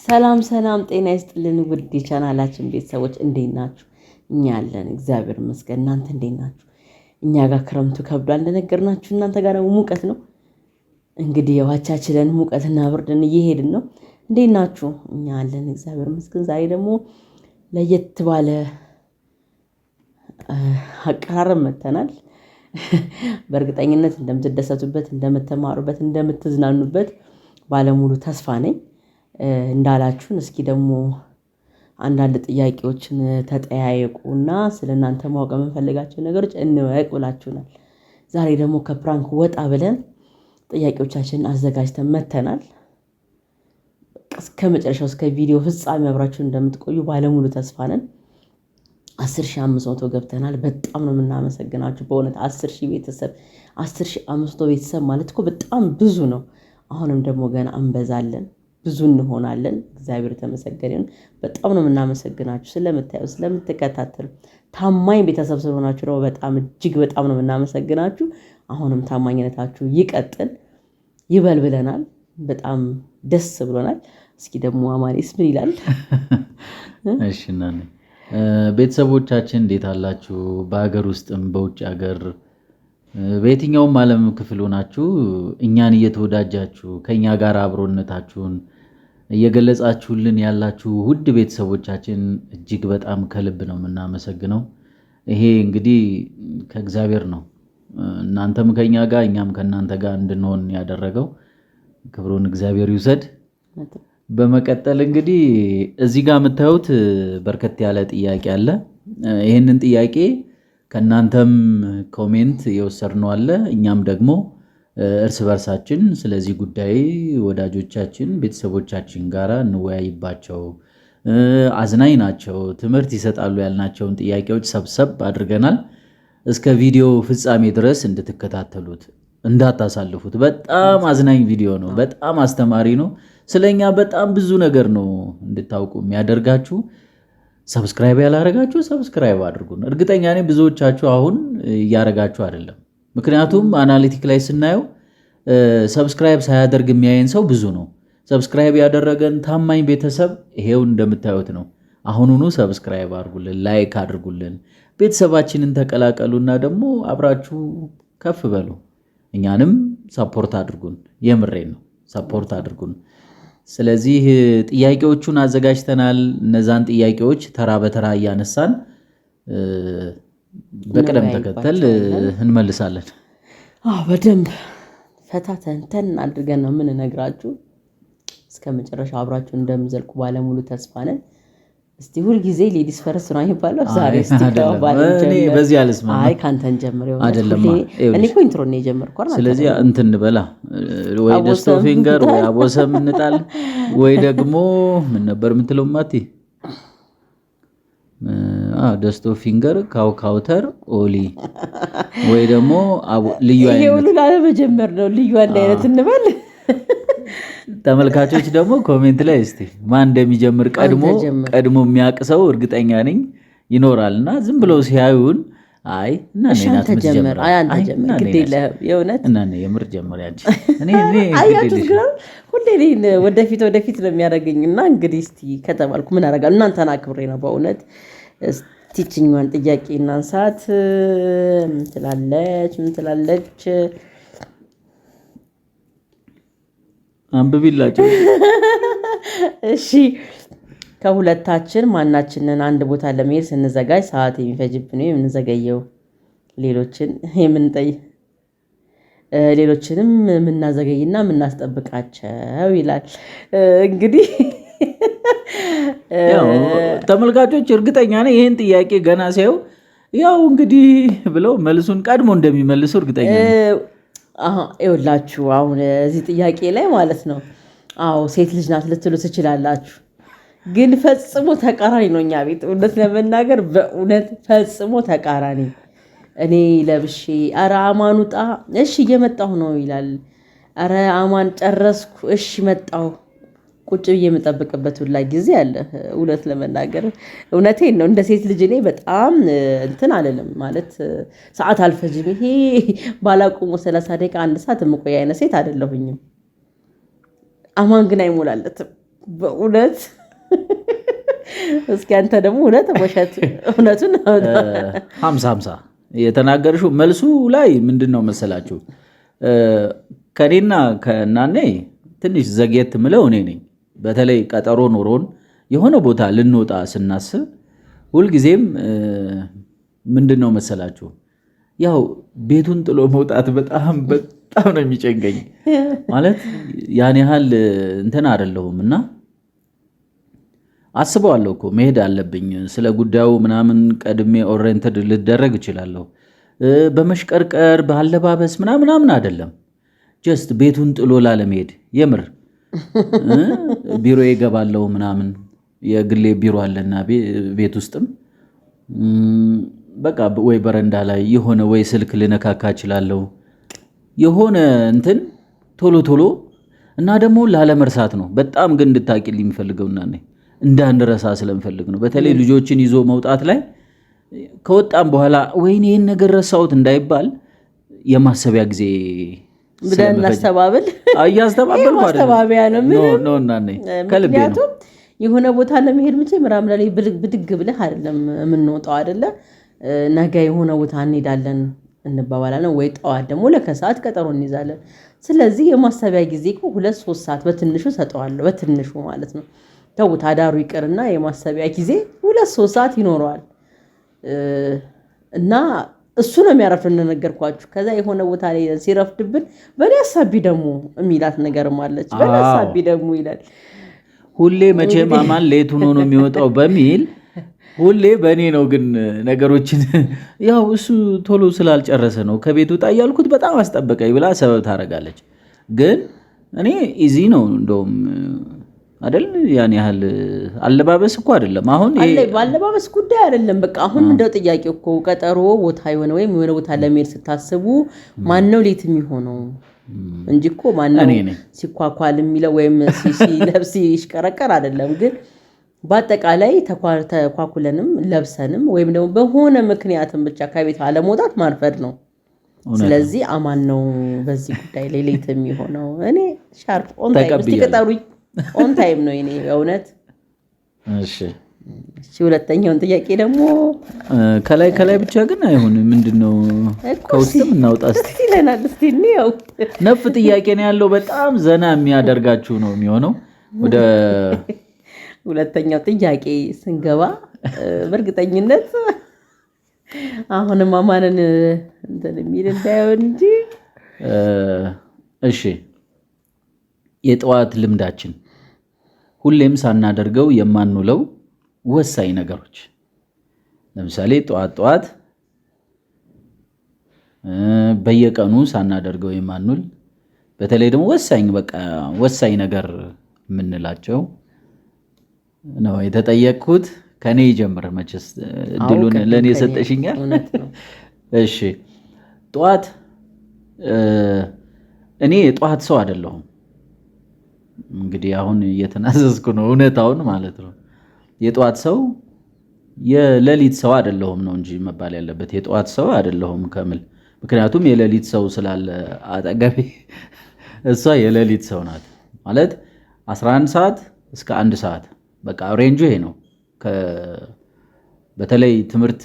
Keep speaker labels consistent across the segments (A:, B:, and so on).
A: ሰላም ሰላም ጤና ይስጥልን ውድ የቻናላችን ቤተሰቦች እንዴት ናችሁ? እኛ ያለን እግዚአብሔር ይመስገን። እናንተ እንዴት ናችሁ? እኛ ጋር ክረምቱ ከብዷል እንደነገርናችሁ፣ እናንተ ጋር ደግሞ ሙቀት ነው። እንግዲህ የዋቻችለን ሙቀትና ብርድን እየሄድን ነው። እንዴት ናችሁ? እኛ ያለን እግዚአብሔር ይመስገን። ዛሬ ደግሞ ለየት ባለ አቀራረብ መጥተናል። በእርግጠኝነት እንደምትደሰቱበት፣ እንደምትማሩበት፣ እንደምትዝናኑበት ባለሙሉ ተስፋ ነኝ። እንዳላችሁን እስኪ ደግሞ አንዳንድ ጥያቄዎችን ተጠያየቁና ስለእናንተ ማወቅ የምንፈልጋቸው ነገሮች እንወቅ ብላችሁናል። ዛሬ ደግሞ ከፕራንክ ወጣ ብለን ጥያቄዎቻችንን አዘጋጅተን መጥተናል። እስከ መጨረሻው እስከ ቪዲዮ ፍጻሜ አብራችሁን እንደምትቆዩ ባለሙሉ ተስፋ ነን። 10,500 ገብተናል። በጣም ነው የምናመሰግናችሁ በእውነት 10,000 ቤተሰብ 10,500 ቤተሰብ ማለት እኮ በጣም ብዙ ነው። አሁንም ደግሞ ገና እንበዛለን፣ ብዙ እንሆናለን። እግዚአብሔር የተመሰገነ ይሁን። በጣም ነው የምናመሰግናችሁ ስለምታዩ፣ ስለምትከታተሉ፣ ታማኝ ቤተሰብ ስለሆናችሁ ደግሞ በጣም እጅግ በጣም ነው የምናመሰግናችሁ። አሁንም ታማኝነታችሁ ይቀጥል ይበል ብለናል። በጣም ደስ ብሎናል። እስኪ ደግሞ አማኔስ ምን ይላል?
B: እሺ እናኔ ቤተሰቦቻችን እንዴት አላችሁ? በሀገር ውስጥም በውጭ ሀገር በየትኛውም ዓለም ክፍል ሆናችሁ እኛን እየተወዳጃችሁ ከኛ ጋር አብሮነታችሁን እየገለጻችሁልን ያላችሁ ውድ ቤተሰቦቻችን እጅግ በጣም ከልብ ነው የምናመሰግነው። ይሄ እንግዲህ ከእግዚአብሔር ነው። እናንተም ከኛ ጋር እኛም ከእናንተ ጋር እንድንሆን ያደረገው ክብሩን እግዚአብሔር ይውሰድ። በመቀጠል እንግዲህ እዚህ ጋር የምታዩት በርከት ያለ ጥያቄ አለ። ይህንን ጥያቄ ከእናንተም ኮሜንት የወሰድነው አለ። እኛም ደግሞ እርስ በርሳችን ስለዚህ ጉዳይ ወዳጆቻችን ቤተሰቦቻችን ጋር እንወያይባቸው፣ አዝናኝ ናቸው፣ ትምህርት ይሰጣሉ ያልናቸውን ጥያቄዎች ሰብሰብ አድርገናል። እስከ ቪዲዮ ፍጻሜ ድረስ እንድትከታተሉት እንዳታሳልፉት። በጣም አዝናኝ ቪዲዮ ነው። በጣም አስተማሪ ነው። ስለኛ በጣም ብዙ ነገር ነው እንድታውቁ የሚያደርጋችሁ። ሰብስክራይብ ያላረጋችሁ ሰብስክራይብ አድርጉን። እርግጠኛ ነኝ ብዙዎቻችሁ አሁን እያረጋችሁ አይደለም። ምክንያቱም አናሊቲክ ላይ ስናየው ሰብስክራይብ ሳያደርግ የሚያየን ሰው ብዙ ነው። ሰብስክራይብ ያደረገን ታማኝ ቤተሰብ ይሄው እንደምታዩት ነው። አሁኑኑ ሰብስክራይብ አድርጉልን፣ ላይክ አድርጉልን፣ ቤተሰባችንን ተቀላቀሉና ደግሞ አብራችሁ ከፍ በሉ። እኛንም ሰፖርት አድርጉን። የምሬን ነው፣ ሰፖርት አድርጉን። ስለዚህ ጥያቄዎቹን አዘጋጅተናል። እነዛን ጥያቄዎች ተራ በተራ እያነሳን በቅደም ተከተል እንመልሳለን።
A: በደንብ ፈታተንተን አድርገን ነው የምንነግራችሁ። እስከ መጨረሻ አብራችሁ እንደምዘልቁ ባለሙሉ ተስፋ ነን። እስቲ ሁልጊዜ ሌዲስ ፈርስ ነው የሚባለው። ዛሬ እስቲ
B: በዚህ አልስማ።
A: አይ ካንተን ጀምር ይሆናል
B: አይደለም።
A: እኔ እኮ ኢንትሮ ነው የጀመርኩት አይደል?
B: ስለዚህ እንትን በላ ወይ ደስቶ ፊንገር ወይ አቦሰም እንጣል ወይ ደግሞ ምን ነበር የምትለው ማቲ? ደስቶ ፊንገር ካውተር ኦሊ ወይ ደግሞ ልዩ አይነት።
A: ይሄ ሁሉ ላለመጀመር ነው። ልዩ አንድ አይነት እንበል።
B: ተመልካቾች ደግሞ ኮሜንት ላይ እስቲ ማን እንደሚጀምር ቀድሞ የሚያውቅ ሰው እርግጠኛ ነኝ ይኖራልና ዝም ብለው ሲያዩን አይ እና
A: እናንተ ጀምር ግድ የለህም የእውነት
B: እና የምር ጀምር ያንቺ
A: አያችሁት ግን ሁሌ ወደፊት ነው የሚያደርገኝ። እና እንግዲህ እስቲ ከተባልኩ ምን አደርጋለሁ? እናንተን አክብሬ ነው በእውነት። እስቲችኛዋን ጥያቄ እናንሳት። ምን ትላለች?
B: አንብቢላችሁ።
A: እሺ ከሁለታችን ማናችንን አንድ ቦታ ለመሄድ ስንዘጋጅ ሰዓት የሚፈጅብን ወይም የምንዘገየው? ሌሎችንም የምናዘገይና የምናስጠብቃቸው ይላል። እንግዲህ
B: ተመልካቾች እርግጠኛ ነኝ ይህን ጥያቄ ገና ሲያዩ ያው እንግዲህ ብለው መልሱን ቀድሞ እንደሚመልሱ እርግጠኛ ነኝ።
A: ይኸውላችሁ አሁን እዚህ ጥያቄ ላይ ማለት ነው፣ አዎ ሴት ልጅ ናት ልትሉ ትችላላችሁ፣ ግን ፈጽሞ ተቃራኒ ነው። እኛ ቤት እውነት ለመናገር በእውነት ፈጽሞ ተቃራኒ። እኔ ለብሼ ኧረ አማን ውጣ፣ እሺ እየመጣሁ ነው ይላል። ኧረ አማን ጨረስኩ፣ እሺ መጣሁ። ቁጭ ብዬ የምጠብቅበት ሁላ ጊዜ አለ። እውነት ለመናገር እውነቴን ነው። እንደ ሴት ልጅ እኔ በጣም እንትን አልልም ማለት ሰዓት አልፈጅም። ይሄ ባላቆሙ 30 ደቂቃ 1 ሰዓት የምቆይ አይነት ሴት አይደለሁኝም። አማን ግን አይሞላለትም። በእውነት እስኪ አንተ ደግሞ እውነት ውሸት እውነቱን
B: 50-50 የተናገርሽው መልሱ ላይ ምንድን ነው መሰላችሁ? ከኔና ከእናኔ ትንሽ ዘግየት ምለው እኔ ነኝ። በተለይ ቀጠሮ ኖሮን የሆነ ቦታ ልንወጣ ስናስብ ሁልጊዜም ምንድን ነው መሰላችሁ ያው ቤቱን ጥሎ መውጣት በጣም ነው የሚጨንቀኝ። ማለት ያን ያህል እንትን አይደለሁም እና አስበዋለሁ እኮ መሄድ አለብኝ ስለ ጉዳዩ ምናምን ቀድሜ ኦሪየንትድ ልደረግ እችላለሁ። በመሽቀርቀር ባለባበስ ምናምን አይደለም። ጀስት ቤቱን ጥሎ ላለመሄድ የምር ቢሮ ይገባለሁ ምናምን የግሌ ቢሮ አለና ቤት ውስጥም በቃ ወይ በረንዳ ላይ የሆነ ወይ ስልክ ልነካካ እችላለሁ የሆነ እንትን ቶሎ እና ደግሞ ላለመርሳት ነው። በጣም ግን እንድታቂልኝ የሚፈልገውና እንዳንረሳ ስለምፈልግ ነው። በተለይ ልጆችን ይዞ መውጣት ላይ ከወጣም በኋላ ወይኔ ይህን ነገር ረሳሁት እንዳይባል የማሰቢያ ጊዜ
A: ብለን እናስተባብል
B: እያስተባበልኩ
A: ማስተባበያ ነው
B: ከልቤ ነው።
A: የሆነ ቦታ ለመሄድ ምቼ ምራም ላይ ብድግ ብለህ አይደለም የምንወጣው አይደለ? ነገ የሆነ ቦታ እንሄዳለን እንባባላለን ወይ ጠዋት ደግሞ ለከሰዓት ቀጠሮ እንይዛለን። ስለዚህ የማሰቢያ ጊዜ እኮ 2-3 ሰዓት በትንሹ ሰጠዋለሁ። በትንሹ ማለት ነው። ተውት አዳሩ ይቅርና የማሰቢያ ጊዜ 2-3 ሰዓት ይኖረዋል እና እሱ ነው የሚያረፍድን ነገርኳችሁ። ከዛ የሆነ ቦታ ላይ ሲረፍድብን በኔ ሐሳቢ ደግሞ የሚላት ነገርም አለች። በኔ ሐሳቢ ደግሞ ይላል
B: ሁሌ መቼም አማን ሌቱን ሆኖ የሚወጣው በሚል ሁሌ በእኔ ነው። ግን ነገሮችን ያው እሱ ቶሎ ስላልጨረሰ ነው ከቤት ውጣ እያልኩት በጣም አስጠበቀኝ ብላ ሰበብ ታደርጋለች። ግን እኔ ኢዚ ነው እንደውም አይደል? ያን ያህል አለባበስ እኮ አይደለም። አሁን
A: ባለባበስ ጉዳይ አይደለም። በቃ አሁን እንደው ጥያቄው እኮ ቀጠሮ ቦታ የሆነ ወይም የሆነ ቦታ ለመሄድ ስታስቡ ማነው ሌት የሚሆነው እንጂ እኮ ማነው ሲኳኳል የሚለው ወይም ሲለብስ ይሽቀረቀር አይደለም። ግን በአጠቃላይ ተኳኩለንም ለብሰንም ወይም ደግሞ በሆነ ምክንያትም ብቻ ከቤት አለመውጣት ማርፈድ ነው። ስለዚህ አማን ነው በዚህ ጉዳይ ላይ ሌት የሚሆነው። እኔ ሻርፕ ኦን ታይም ሲቀጠሩኝ ኦን ታይም ነው እኔ በእውነት።
B: እሺ
A: ሁለተኛውን ጥያቄ ደግሞ
B: ከላይ ብቻ ግን አይሆንም። ምንድነው ከውስጥም እናውጣ እስቲ
A: ይለናል። እስቲ ነው
B: ነፍ ጥያቄ ነው ያለው። በጣም ዘና የሚያደርጋችሁ ነው የሚሆነው። ወደ
A: ሁለተኛው ጥያቄ ስንገባ በእርግጠኝነት አሁንም አማንን እንትን የሚል እንዳይሆን እንጂ
B: እሺ የጠዋት ልምዳችን ሁሌም ሳናደርገው የማንውለው ወሳኝ ነገሮች። ለምሳሌ ጠዋት በየቀኑ ሳናደርገው የማንውል በተለይ ደግሞ ወሳኝ ነገር የምንላቸው ነው የተጠየቅኩት። ከኔ ይጀምር መቼስ እድሉን ለኔ ሰጠሽኛል። እሺ ጠዋት እኔ የጠዋት ሰው አይደለሁም። እንግዲህ አሁን እየተናዘዝኩ ነው እውነታውን ማለት ነው። የጠዋት ሰው የሌሊት ሰው አይደለሁም ነው እንጂ መባል ያለበት የጠዋት ሰው አይደለሁም ከምል። ምክንያቱም የሌሊት ሰው ስላለ አጠገቤ እሷ የሌሊት ሰው ናት ማለት 11 ሰዓት እስከ 1 ሰዓት በቃ ሬንጁ ይሄ ነው። በተለይ ትምህርት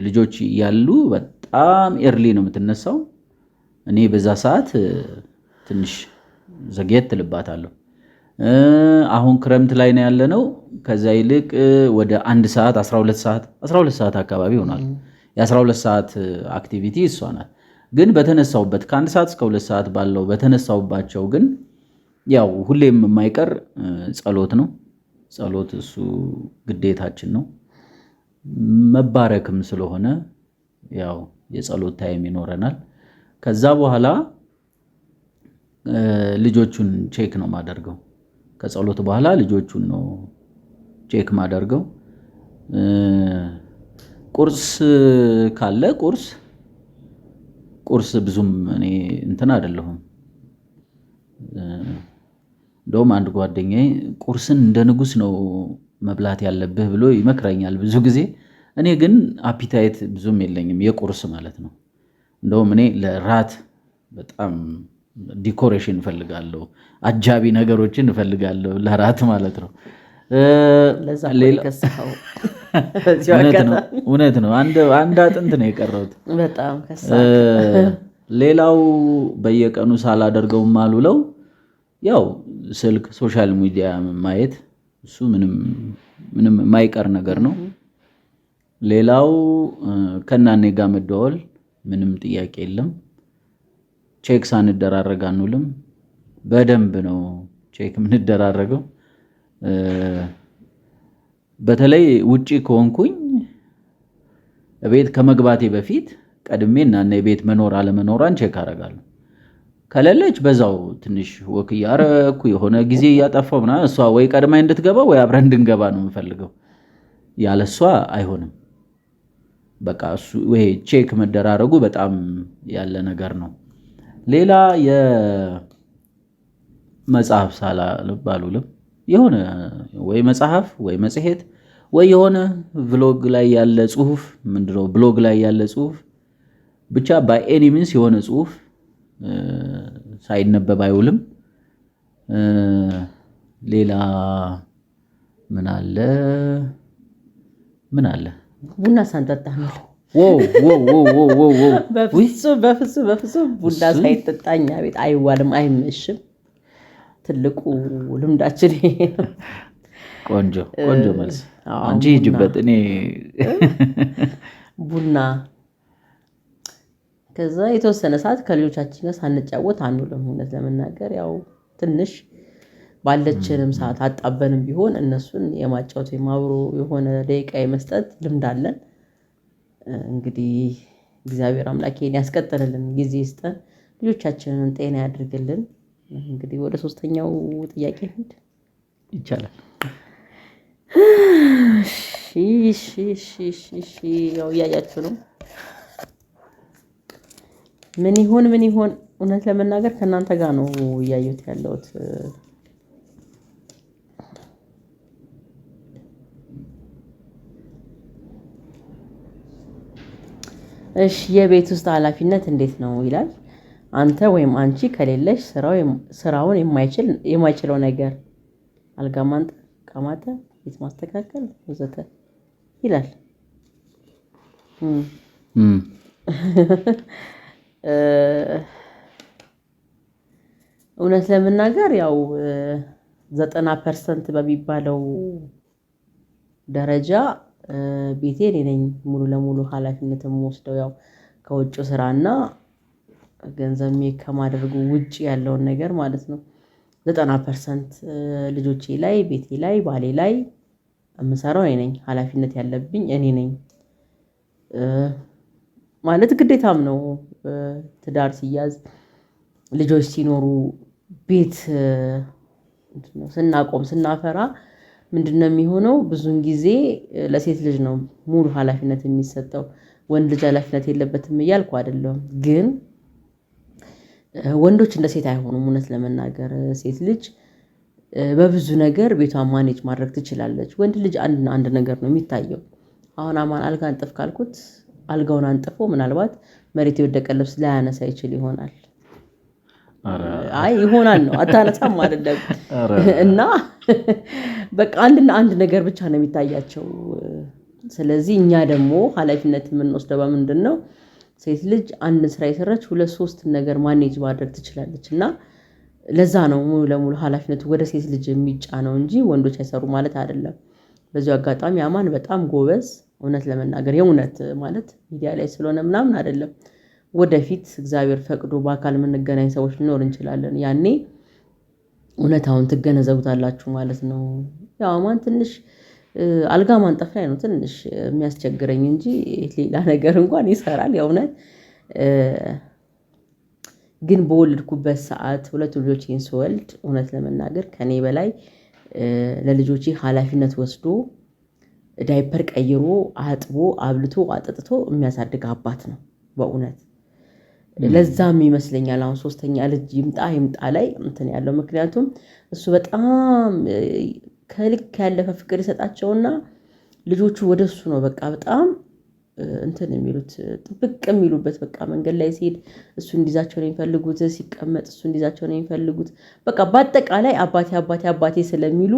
B: ልጆች ያሉ በጣም ኤርሊ ነው የምትነሳው። እኔ በዛ ሰዓት ትንሽ ዘግየት ልባታለሁ። አሁን ክረምት ላይ ነው ያለነው። ከዛ ይልቅ ወደ 1 ሰዓት 12 ሰዓት አካባቢ ይሆናል። የ12 ሰዓት አክቲቪቲ እሷ ናት። ግን በተነሳውበት ከ1 ሰዓት እስከ 2 ሰዓት ባለው በተነሳውባቸው ግን ያው ሁሌም የማይቀር ጸሎት ነው። ጸሎት እሱ ግዴታችን ነው። መባረክም ስለሆነ ያው የጸሎት ታይም ይኖረናል። ከዛ በኋላ ልጆቹን ቼክ ነው ማደርገው። ከጸሎት በኋላ ልጆቹን ነው ቼክ ማደርገው። ቁርስ ካለ ቁርስ ብዙም እኔ እንትን አይደለሁም። እንደውም አንድ ጓደኛዬ ቁርስን እንደ ንጉስ ነው መብላት ያለብህ ብሎ ይመክረኛል ብዙ ጊዜ። እኔ ግን አፒታይት ብዙም የለኝም የቁርስ ማለት ነው። እንደውም እኔ ለራት በጣም ዲኮሬሽን እፈልጋለሁ፣ አጃቢ ነገሮችን እፈልጋለሁ ለራት ማለት ነው። እውነት ነው። አንድ አጥንት ነው የቀረውት። ሌላው በየቀኑ ሳላደርገው ማሉለው ያው ስልክ ሶሻል ሚዲያ ማየት፣ እሱ ምንም የማይቀር ነገር ነው። ሌላው ከናኔ ጋር መደዋወል ምንም ጥያቄ የለም። ቼክ ሳንደራረግ አንውልም። በደንብ ነው ቼክ የምንደራረገው። በተለይ ውጪ ከሆንኩኝ ቤት ከመግባቴ በፊት ቀድሜ እናና የቤት መኖር አለመኖሯን ቼክ አደርጋለሁ። ከሌለች በዛው ትንሽ ወክ እያረኩ የሆነ ጊዜ እያጠፋው ምናምን እሷ ወይ ቀድማኝ እንድትገባ ወይ አብረን እንድንገባ ነው የምፈልገው። ያለ እሷ አይሆንም። በቃ እሱ ወይ ቼክ መደራረጉ በጣም ያለ ነገር ነው። ሌላ የመጽሐፍ ሳላልባሉልም የሆነ ወይ መጽሐፍ ወይ መጽሔት ወይ የሆነ ብሎግ ላይ ያለ ጽሁፍ ምንድነው ብሎግ ላይ ያለ ጽሁፍ ብቻ ባይ ኤኒ ሚንስ የሆነ ጽሁፍ ሳይነበብ አይውልም። ሌላ ምን አለ
A: ቡና ሳንጠጣ ነው። በፍጹም ቡና ሳይጠጣ እኛ ቤት አይዋልም፣ አይመሽም። ትልቁ ልምዳችን
B: ቆንጆ መልስ። አንቺ ሂጂበት። እኔ
A: ቡና ከዛ የተወሰነ ሰዓት ከልጆቻችን ጋር ሳንጫወት አንውልም። እውነት ለመናገር ያው ትንሽ ባለችንም ሰዓት አጣበንም ቢሆን እነሱን የማጫወት የማብሮ የሆነ ደቂቃ የመስጠት ልምድ አለን። እንግዲህ እግዚአብሔር አምላክ ይሄን ያስቀጥልልን፣ ጊዜ ይስጠን፣ ልጆቻችንን ጤና ያድርግልን። እንግዲህ ወደ ሶስተኛው ጥያቄ ሄድ
B: ይቻላል።
A: እሺ ያው እያያችሁ ነው። ምን ይሆን እውነት ለመናገር ከእናንተ ጋር ነው እያየሁት ያለሁት። እሺ የቤት ውስጥ ኃላፊነት እንዴት ነው ይላል። አንተ ወይም አንቺ ከሌለሽ ስራውን የማይችለው ነገር አልጋ ማንጠፍ፣ ዕቃ ማጠብ፣ ቤት ማስተካከል ወዘተ ይላል። እውነት ለመናገር ያው 90% በሚባለው ደረጃ ቤቴ እኔ ነኝ ሙሉ ለሙሉ ኃላፊነት የምወስደው። ያው ከውጭው ስራና ገንዘብ ከማድረጉ ውጭ ያለውን ነገር ማለት ነው። 90% ልጆቼ ላይ፣ ቤቴ ላይ፣ ባሌ ላይ የምሰራው እኔ ነኝ። ኃላፊነት ያለብኝ እኔ ነኝ ማለት ግዴታም ነው። ትዳር ሲያዝ፣ ልጆች ሲኖሩ፣ ቤት ስናቆም ስናፈራ ምንድነው የሚሆነው? ብዙውን ጊዜ ለሴት ልጅ ነው ሙሉ ኃላፊነት የሚሰጠው። ወንድ ልጅ ኃላፊነት የለበትም እያልኩ አይደለም፣ ግን ወንዶች እንደ ሴት አይሆኑም። እውነት ለመናገር ሴት ልጅ በብዙ ነገር ቤቷን ማኔጅ ማድረግ ትችላለች። ወንድ ልጅ አንድ ነገር ነው የሚታየው። አሁን አማን አልጋ አንጥፍ ካልኩት አልጋውን አንጥፎ ምናልባት መሬት የወደቀ ልብስ ላያነሳ ይችል ይሆናል። ይሆናል ነው፣ አታነሳም አይደለም። እና በቃ አንድ ነገር ብቻ ነው የሚታያቸው። ስለዚህ እኛ ደግሞ ኃላፊነት የምንወስደው በምንድን ነው? ሴት ልጅ አንድን ስራ የሰራች 2-3 ነገር ማኔጅ ማድረግ ትችላለች። እና ለዛ ነው ሙሉ ለሙሉ ኃላፊነቱ ወደ ሴት ልጅ የሚጫነው እንጂ ወንዶች አይሰሩ ማለት አይደለም። በዚሁ አጋጣሚ አማን በጣም ጎበዝ፣ እውነት ለመናገር የእውነት ማለት ሚዲያ ላይ ስለሆነ ምናምን አይደለም። ወደፊት እግዚአብሔር ፈቅዶ በአካል የምንገናኝ ሰዎች ሊኖር እንችላለን። ያኔ እውነታውን ትገነዘቡታላችሁ ማለት ነው። ያው አማን ትንሽ አልጋ ማንጠፍ ላይ ነው ትንሽ የሚያስቸግረኝ እንጂ ሌላ ነገር እንኳን ይሰራል። የእውነት ግን በወለድኩበት ሰዓት 2 ልጆቼን ስወልድ እውነት ለመናገር ከኔ በላይ ለልጆቼ ኃላፊነት ወስዶ ዳይፐር ቀይሮ አጥቦ አብልቶ አጠጥቶ የሚያሳድግ አባት ነው በእውነት። ለዛም ይመስለኛል አሁን 3ኛ ልጅ ይምጣ ላይ እንትን ያለው። ምክንያቱም እሱ በጣም ከልክ ያለፈ ፍቅር ይሰጣቸውና ልጆቹ ወደሱ ነው በቃ በጣም እንትን የሚሉት ጥብቅ የሚሉበት በቃ መንገድ ላይ ሲሄድ እሱ እንዲዛቸው ነው የሚፈልጉት፣ ሲቀመጥ እሱ እንዲዛቸው ነው የሚፈልጉት። በቃ በአጠቃላይ አባቴ አባቴ አባቴ ስለሚሉ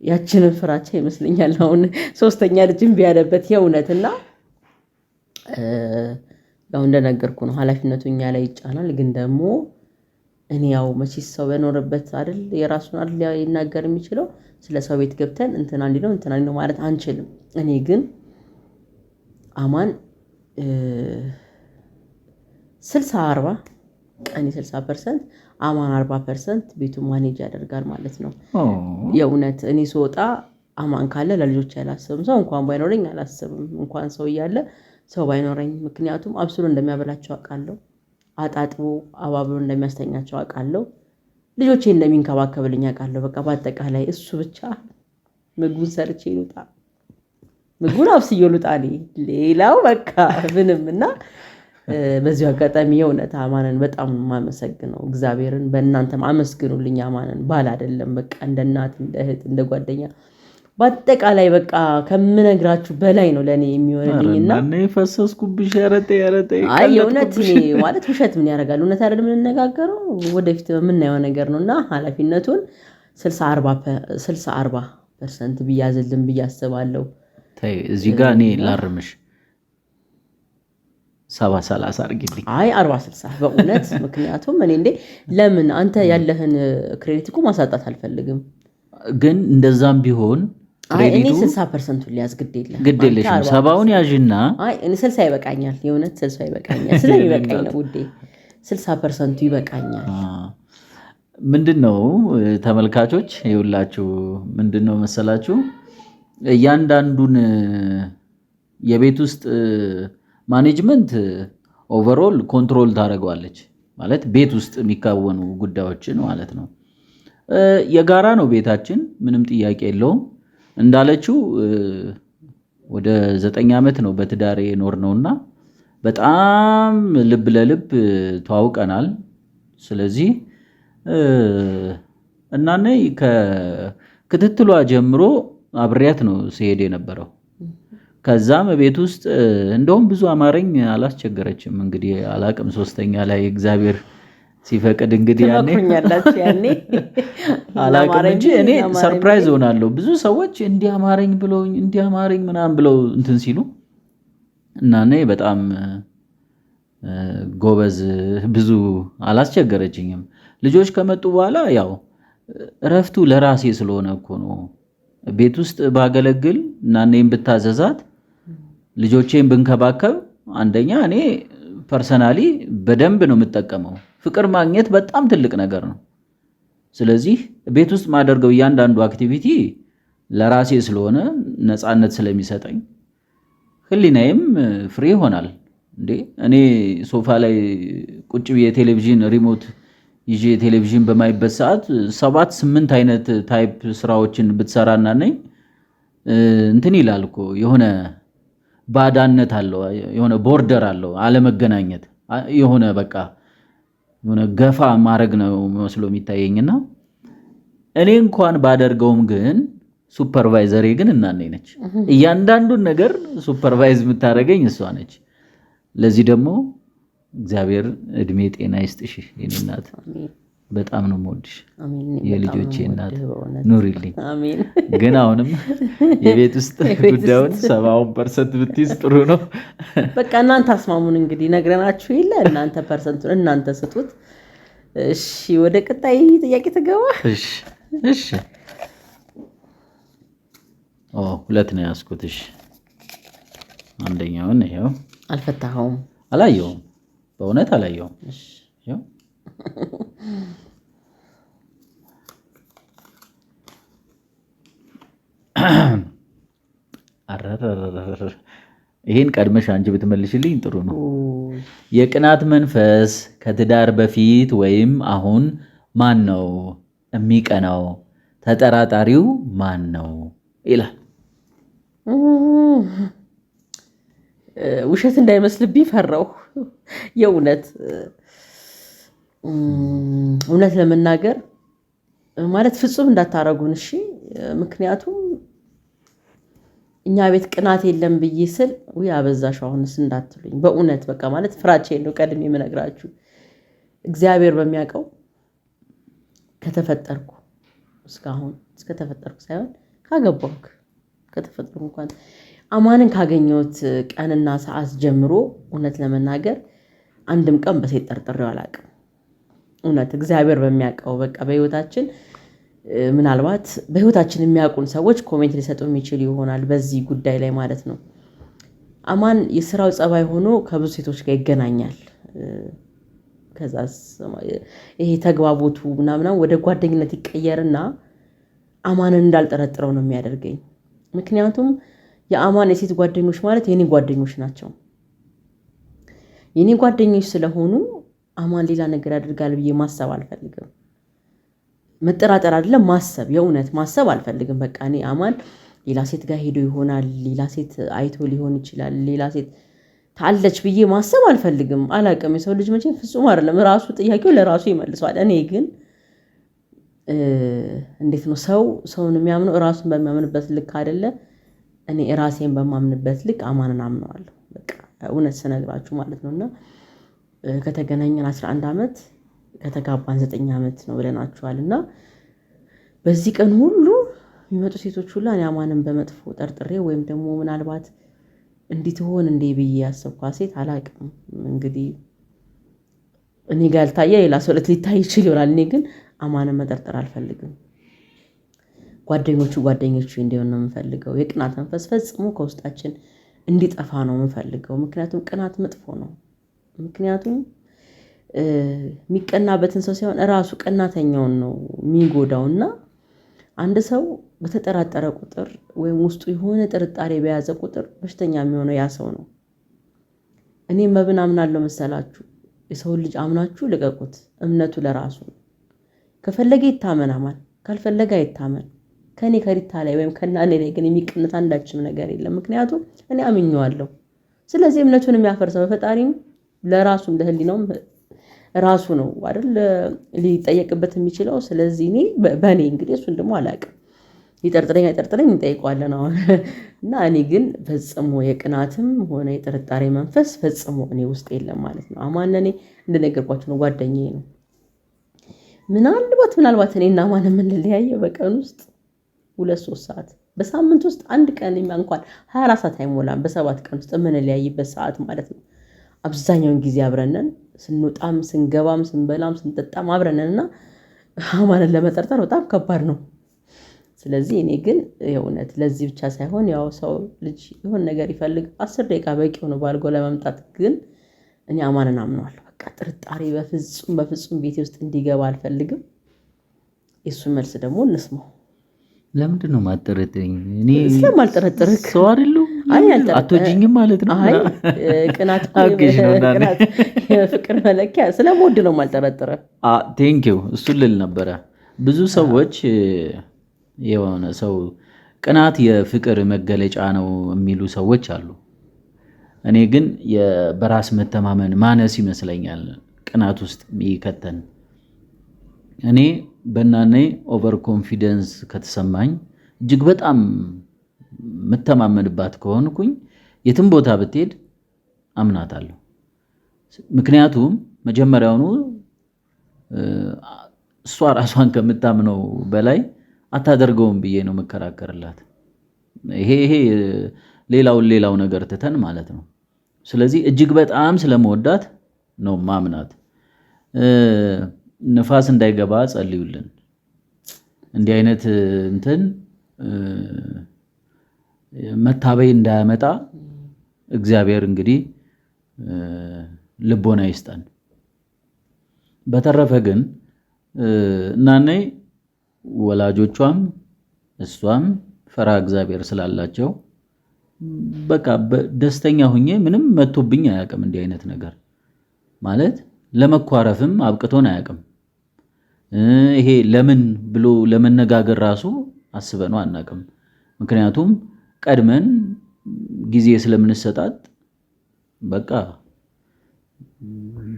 A: ያችንን ፍራቻ ይመስለኛል አሁን ሶስተኛ ልጅም ቢያለበት የእውነትና ያው እንደነገርኩ ነው ኃላፊነቱ እኛ ላይ ይጫናል። ግን ደግሞ እኔ ያው መቼስ ሰው በኖረበት አይደል የራሱን አይደል ይናገር የሚችለው። ስለ ሰው ቤት ገብተን እንትና እንዲህ ነው እንትና እንዲህ ነው ማለት አንችልም። እኔ ግን አማን 60-40 ቀን 60% አማን 40% ቤቱን ማኔጅ ያደርጋል ማለት ነው። የእውነት እኔ ስወጣ አማን ካለ ለልጆች አላስብም። ሰው እንኳን ባይኖረኝ አላስብም። እንኳን ሰው እያለ ሰው ባይኖረኝ፣ ምክንያቱም አብስሎ እንደሚያበላቸው አውቃለሁ። አጣጥቦ አባብሎ እንደሚያስተኛቸው አውቃለሁ። ልጆቼ እንደሚንከባከብልኝ አውቃለሁ። በቃ በአጠቃላይ እሱ ብቻ ምግቡን ሰርቼ ልውጣ፣ ምግቡን አብስዬ ልውጣ፣ ሌላው በቃ ምንም እና በዚሁ አጋጣሚ የእውነት አማንን በጣም የማመሰግነው እግዚአብሔርን። በእናንተም አመስግኑልኝ አማንን። ባል አይደለም በቃ እንደ እናት፣ እንደ እህት፣ እንደ ጓደኛ በአጠቃላይ በቃ ከምነግራችሁ በላይ ነው ለእኔ የሚሆንልኝና
B: ፈሰስኩብሽ።
A: የእውነት ማለት ውሸት ምን ያደርጋል? እውነት አይደል የምንነጋገረው፣ ወደፊት የምናየው ነገር ነው እና ኃላፊነቱን 60-40% ብያዝልን ብዬ አስባለሁ።
B: እዚህ ጋር እኔ ላርምሽ 70-30 አድርጊልኝ።
A: 40-60 በእውነት ምክንያቱም እኔ ለምን አንተ ያለህን ክሬዲት እኮ ማሳጣት አልፈልግም።
B: ግን እንደዛም ቢሆን
A: እኔ 60% ሊያዝ ግድ
B: የለሽም። 70ውን ያዥና
A: እኔ 60 ይበቃኛል። የእውነት 60 ይበቃኛል። ስለሚበቃኝ ነው ውዴ፣ 60% ይበቃኛል።
B: ምንድነው ተመልካቾች ይኸውላችሁ፣ ምንድነው መሰላችሁ እያንዳንዱን የቤት ውስጥ ማኔጅመንት ኦቨርኦል ኮንትሮል ታደርገዋለች ማለት ቤት ውስጥ የሚካወኑ ጉዳዮችን ማለት ነው። የጋራ ነው ቤታችን፣ ምንም ጥያቄ የለውም። እንዳለችው ወደ 9 ዓመት ነው በትዳሬ የኖርነውና በጣም ልብ ለልብ ተዋውቀናል። ስለዚህ እናኔ ከክትትሏ ጀምሮ አብሬያት ነው ሲሄድ የነበረው። ከዛም ቤት ውስጥ እንደውም ብዙ አማረኝ አላስቸገረችም። እንግዲህ አላቅም፣ ሶስተኛ ላይ እግዚአብሔር ሲፈቅድ እንግዲህ ያኔ አላቅም እንጂ እኔ ሰርፕራይዝ ሆናለሁ። ብዙ ሰዎች እንዲያማረኝ ብለውኝ እንዲያማረኝ ምናምን ብለው እንትን ሲሉ እና እኔ በጣም ጎበዝ፣ ብዙ አላስቸገረችኝም። ልጆች ከመጡ በኋላ ያው እረፍቱ ለራሴ ስለሆነ እኮ ነው። ቤት ውስጥ ባገለግል እና እኔም ብታዘዛት ልጆቼን ብንከባከብ፣ አንደኛ እኔ ፐርሰናሊ በደንብ ነው የምጠቀመው። ፍቅር ማግኘት በጣም ትልቅ ነገር ነው። ስለዚህ ቤት ውስጥ ማደርገው እያንዳንዱ አክቲቪቲ ለራሴ ስለሆነ ነፃነት ስለሚሰጠኝ ህሊናዬም ፍሪ ይሆናል። እኔ ሶፋ ላይ ቁጭ ብዬ ቴሌቪዥን ሪሞት ይዤ ቴሌቪዥን በማይበት ሰዓት 7-8 አይነት ታይፕ ስራዎችን ብትሰራና ነኝ እንትን ይላል እኮ የሆነ ባዳነት አለው፣ የሆነ ቦርደር አለው፣ አለመገናኘት የሆነ በቃ የሆነ ገፋ ማድረግ ነው መስሎ የሚታየኝና እኔ እንኳን ባደርገውም ግን ሱፐርቫይዘሬ ግን እናኔ ነች። እያንዳንዱን ነገር ሱፐርቫይዝ የምታደርገኝ እሷ ነች። ለዚህ ደግሞ እግዚአብሔር እድሜ ጤና ይስጥሽ የኔ እናት። በጣም ነው የምወድሽ፣ የልጆቼ እናት ኑሪልኝ። ግን አሁንም የቤት ውስጥ ጉዳዩን 70% ብትይዝ ጥሩ ነው።
A: በቃ እናንተ አስማሙን እንግዲህ ነግረናችሁ የለ እናንተ ፐርሰንቱን እናንተ ስጡት። እሺ ወደ ቀጣይ ጥያቄ ተገባ።
B: እሺ ሁለት ነው ያዝኩት። እሺ አንደኛውን ይሄው
A: አልፈታኸውም?
B: አላየውም፣ በእውነት አላየውም። እሺ ይሄን ቀድመሽ አንቺ ብትመልሽልኝ ጥሩ ነው። የቅናት መንፈስ ከትዳር በፊት ወይም አሁን ማን ነው የሚቀናው? ተጠራጣሪው ማን ነው ይላል።
A: ውሸት እንዳይመስልብኝ ፈራሁ። የእውነት እውነት ለመናገር ማለት ፍጹም እንዳታረጉን እሺ። ምክንያቱም እኛ ቤት ቅናት የለም ብዬ ስል ውይ አበዛሽ አሁንስ እንዳትሉኝ። በእውነት በቃ ማለት ፍራቼ ነው ቀድሜ የምነግራችሁ። እግዚአብሔር በሚያውቀው ከተፈጠርኩ እስካሁን እስከተፈጠርኩ ሳይሆን ካገባሁ ከተፈጠርኩ እንኳን አማንን ካገኘሁት ቀንና ሰዓት ጀምሮ እውነት ለመናገር አንድም ቀን በሴት ጠርጥሬው አላውቅም። እውነት እግዚአብሔር በሚያውቀው በቃ በህይወታችን ምናልባት በህይወታችን የሚያውቁን ሰዎች ኮሜንት ሊሰጡ የሚችሉ ይሆናል በዚህ ጉዳይ ላይ ማለት ነው። አማን የስራው ጸባይ ሆኖ ከብዙ ሴቶች ጋር ይገናኛል። ከዛ ይሄ ተግባቦቱ ምናምን ወደ ጓደኝነት ይቀየርና አማንን እንዳልጠረጥረው ነው የሚያደርገኝ። ምክንያቱም የአማን የሴት ጓደኞች ማለት የኔ ጓደኞች ናቸው። የኔ ጓደኞች ስለሆኑ አማን ሌላ ነገር ያደርጋል ብዬ ማሰብ አልፈልግም። መጠራጠር አይደለም ማሰብ፣ የእውነት ማሰብ አልፈልግም። በቃ እኔ አማን ሌላ ሴት ጋር ሄዶ ይሆናል፣ ሌላ ሴት አይቶ ሊሆን ይችላል፣ ሌላ ሴት ታለች ብዬ ማሰብ አልፈልግም። አላውቅም። የሰው ልጅ መቼም ፍጹም አይደለም። ራሱ ጥያቄው ለራሱ ይመልሰዋል። እኔ ግን እንዴት ነው ሰውን የሚያምነው? ራሱን በሚያምንበት ልክ አይደለ? እኔ ራሴን በማምንበት ልክ አማንን አምነዋለሁ። በቃ እውነት ስነግራችሁ ማለት ነውና ከተገናኘን 11 ዓመት ከተጋባን 9 ዓመት ነው ብለናችኋልና በዚህ ቀን ሁሉ የሚመጡ ሴቶች ሁሉ እኔ አማንን በመጥፎ ጠርጥሬ ወይም ደግሞ ምናልባት እንዲህ ትሆን እንዴ ብዬ ያሰብኳት ሴት አላውቅም። እንግዲህ እኔ ጋር ያልታየ ሌላ ሰው ሊታይ ይችል ይሆናል። እኔ ግን አማንን መጠርጠር አልፈልግም። ጓደኞቹ እንዲሆን ነው የምፈልገው። የቅናት መንፈስ ፈጽሞ ከውስጣችን እንዲጠፋ ነው የምፈልገው። ምክንያቱም ቅናት መጥፎ ነው። ምክንያቱም የሚቀናበትን ሰው ሳይሆን እራሱ ቀናተኛውን ነው የሚጎዳውና አንድ ሰው በተጠራጠረ ቁጥር ወይም ውስጡ የሆነ ጥርጣሬ በያዘ ቁጥር በሽተኛ የሚሆነው ያ ሰው ነው። እኔም በምን አምናለሁ መሰላችሁ? የሰው ልጅ አምናችሁ ልቀቁት። እምነቱ ለራሱ ነው። ከፈለገ ይታመን አማን፣ ካልፈለገ አይታመን። ከኔ ከሪታ ላይ ወይም ከናኔ ላይ ግን የሚቀንት አንዳችም ነገር የለም። ምክንያቱም እኔ አምኜዋለሁ። ስለዚህ እምነቱን የሚያፈርሰው በፈጣሪም ለራሱም ለህሊናውም ራሱ ነው አይደል ሊጠየቅበት የሚችለው። ስለዚህ እኔ በእኔ እንግዲህ እሱን ደግሞ አላውቅም። ይጠርጥረኝ አይጠርጥረኝ እንጠይቀዋለን አሁን እና እኔ ግን ፈጽሞ የቅናትም ሆነ የጥርጣሬ መንፈስ ፈጽሞ እኔ ውስጥ የለም ማለት ነው። አማን እኔ እንደነገርኳችሁ ነው፣ ጓደኛዬ ነው። ምናልባት እኔና አማን የምንለያየው በቀን ውስጥ 2-3 ሰዓት፣ በሳምንት ውስጥ አንድ ቀን እንኳን 24 ሰዓት አይሞላም። በ7 ቀን ውስጥ የምንለያይበት ሰዓት ማለት ነው። አብዛኛውን ጊዜ አብረነን ስንወጣም ስንገባም ስንበላም ስንጠጣም አብረነንና አማንን ለመጠርጠር በጣም ከባድ ነው። ስለዚህ እኔ ግን የእውነት ለዚህ ብቻ ሳይሆን ያው ሰው ልጅ የሆነ ነገር ይፈልግ 10 ደቂቃ በቂው ነው ባልጎ ለመምጣት። ግን እኔ አማንን አምነዋለሁ። በቃ ጥርጣሬ በፍጹም ቤቴ ውስጥ እንዲገባ አልፈልግም። የእሱን መልስ ደግሞ እንስማው።
B: ለምንድን ነው ማጠረጥኝ? እኔ
A: ስለማልጠረጥርህ
B: ሰው አይደለሁ። አትወጂኝም ማለት ነው?
A: አይ ቅናት ፍቅር መለኪያ ስለምወድ ነው የማልጠረጥርህ።
B: ቴንኪው። እሱን ልል ነበረ። ብዙ ሰዎች የሆነ ሰው ቅናት የፍቅር መገለጫ ነው የሚሉ ሰዎች አሉ። እኔ ግን በራስ መተማመን ማነስ ይመስለኛል ቅናት ውስጥ የሚከተን። እኔ በእናኔ ኦቨር ኮንፊደንስ ከተሰማኝ እጅግ በጣም የምተማመንባት ከሆንኩኝ የትም ቦታ ብትሄድ አምናታለሁ። ምክንያቱም መጀመሪያውኑ እሷ ራሷን ከምታምነው በላይ አታደርገውም ብዬ ነው መከራከርላት። ይሄ ሌላው ነገር ትተን ማለት ነው። ስለዚህ እጅግ በጣም ስለመወዳት ነው ማምናት። ንፋስ እንዳይገባ ጸልዩልን። እንዲህ አይነት እንትን መታበይ እንዳያመጣ እግዚአብሔር እንግዲህ ልቦና ይስጠን። በተረፈ ግን እናኔ ወላጆቿም እሷም ፈራ እግዚአብሔር ስላላቸው በቃ ደስተኛ ሁኜ ምንም መጥቶብኝ አያውቅም። እንዲህ አይነት ነገር ማለት ለመኳረፍም አብቅቶን አያውቅም። ይሄ ለምን ብሎ ለመነጋገር ራሱ አስበነው አናውቅም። ምክንያቱም ቀድመን ጊዜ ስለምንሰጣት በቃ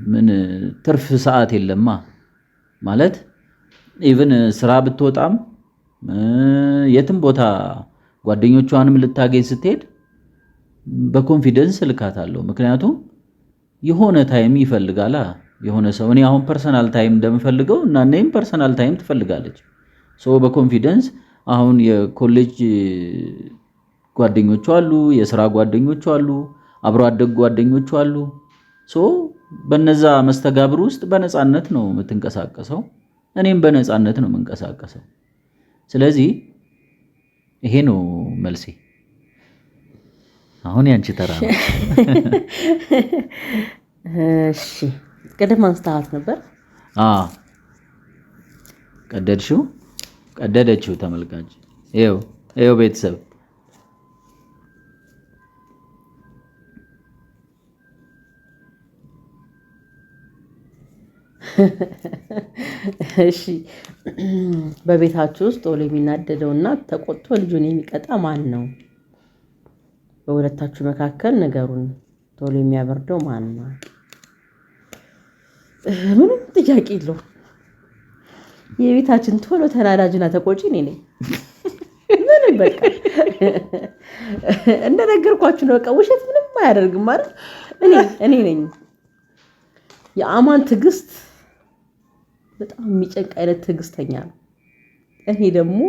B: ምን ትርፍ ሰዓት የለማ ማለት ኢቭን ስራ ብትወጣም የትም ቦታ ጓደኞቿንም ልታገኝ ስትሄድ በኮንፊደንስ ልካታለሁ። ምክንያቱም የሆነ ታይም ይፈልጋላ የሆነ ሰው። እኔ አሁን ፐርሰናል ታይም እንደምፈልገው እና እኔም ፐርሰናል ታይም ትፈልጋለች። ሶ በኮንፊደንስ አሁን የኮሌጅ ጓደኞቹ አሉ፣ የስራ ጓደኞቹ አሉ፣ አብሮ አደግ ጓደኞቹ አሉ። ሶ በነዛ መስተጋብር ውስጥ በነፃነት ነው የምትንቀሳቀሰው፣ እኔም በነፃነት ነው የምንቀሳቀሰው። ስለዚህ ይሄ ነው መልሴ። አሁን ያንቺ ተራ ነው።
A: እሺ ቅድም አንስተሃት ነበር።
B: ቀደደችው ተመልካች። ይኸው ቤተሰብ
A: እሺ በቤታችሁ ውስጥ ቶሎ የሚናደደውና ተቆጥቶ ልጁን የሚቀጣ ማን ነው? በሁለታችሁ መካከል ነገሩን ቶሎ የሚያበርደው ማን ነው? ምንም ጥያቄ የለውም። የቤታችን ቶሎ ተናዳጅና ተቆጪ እኔ ነኝ። ምንም በቃ እንደነገርኳችሁ ነው። በቃ ውሸት ምንም አያደርግም ማለት እኔ ነኝ። የአማን ትዕግስት በጣም የሚጨንቅ አይነት ትዕግስተኛ ነው። እኔ ደግሞ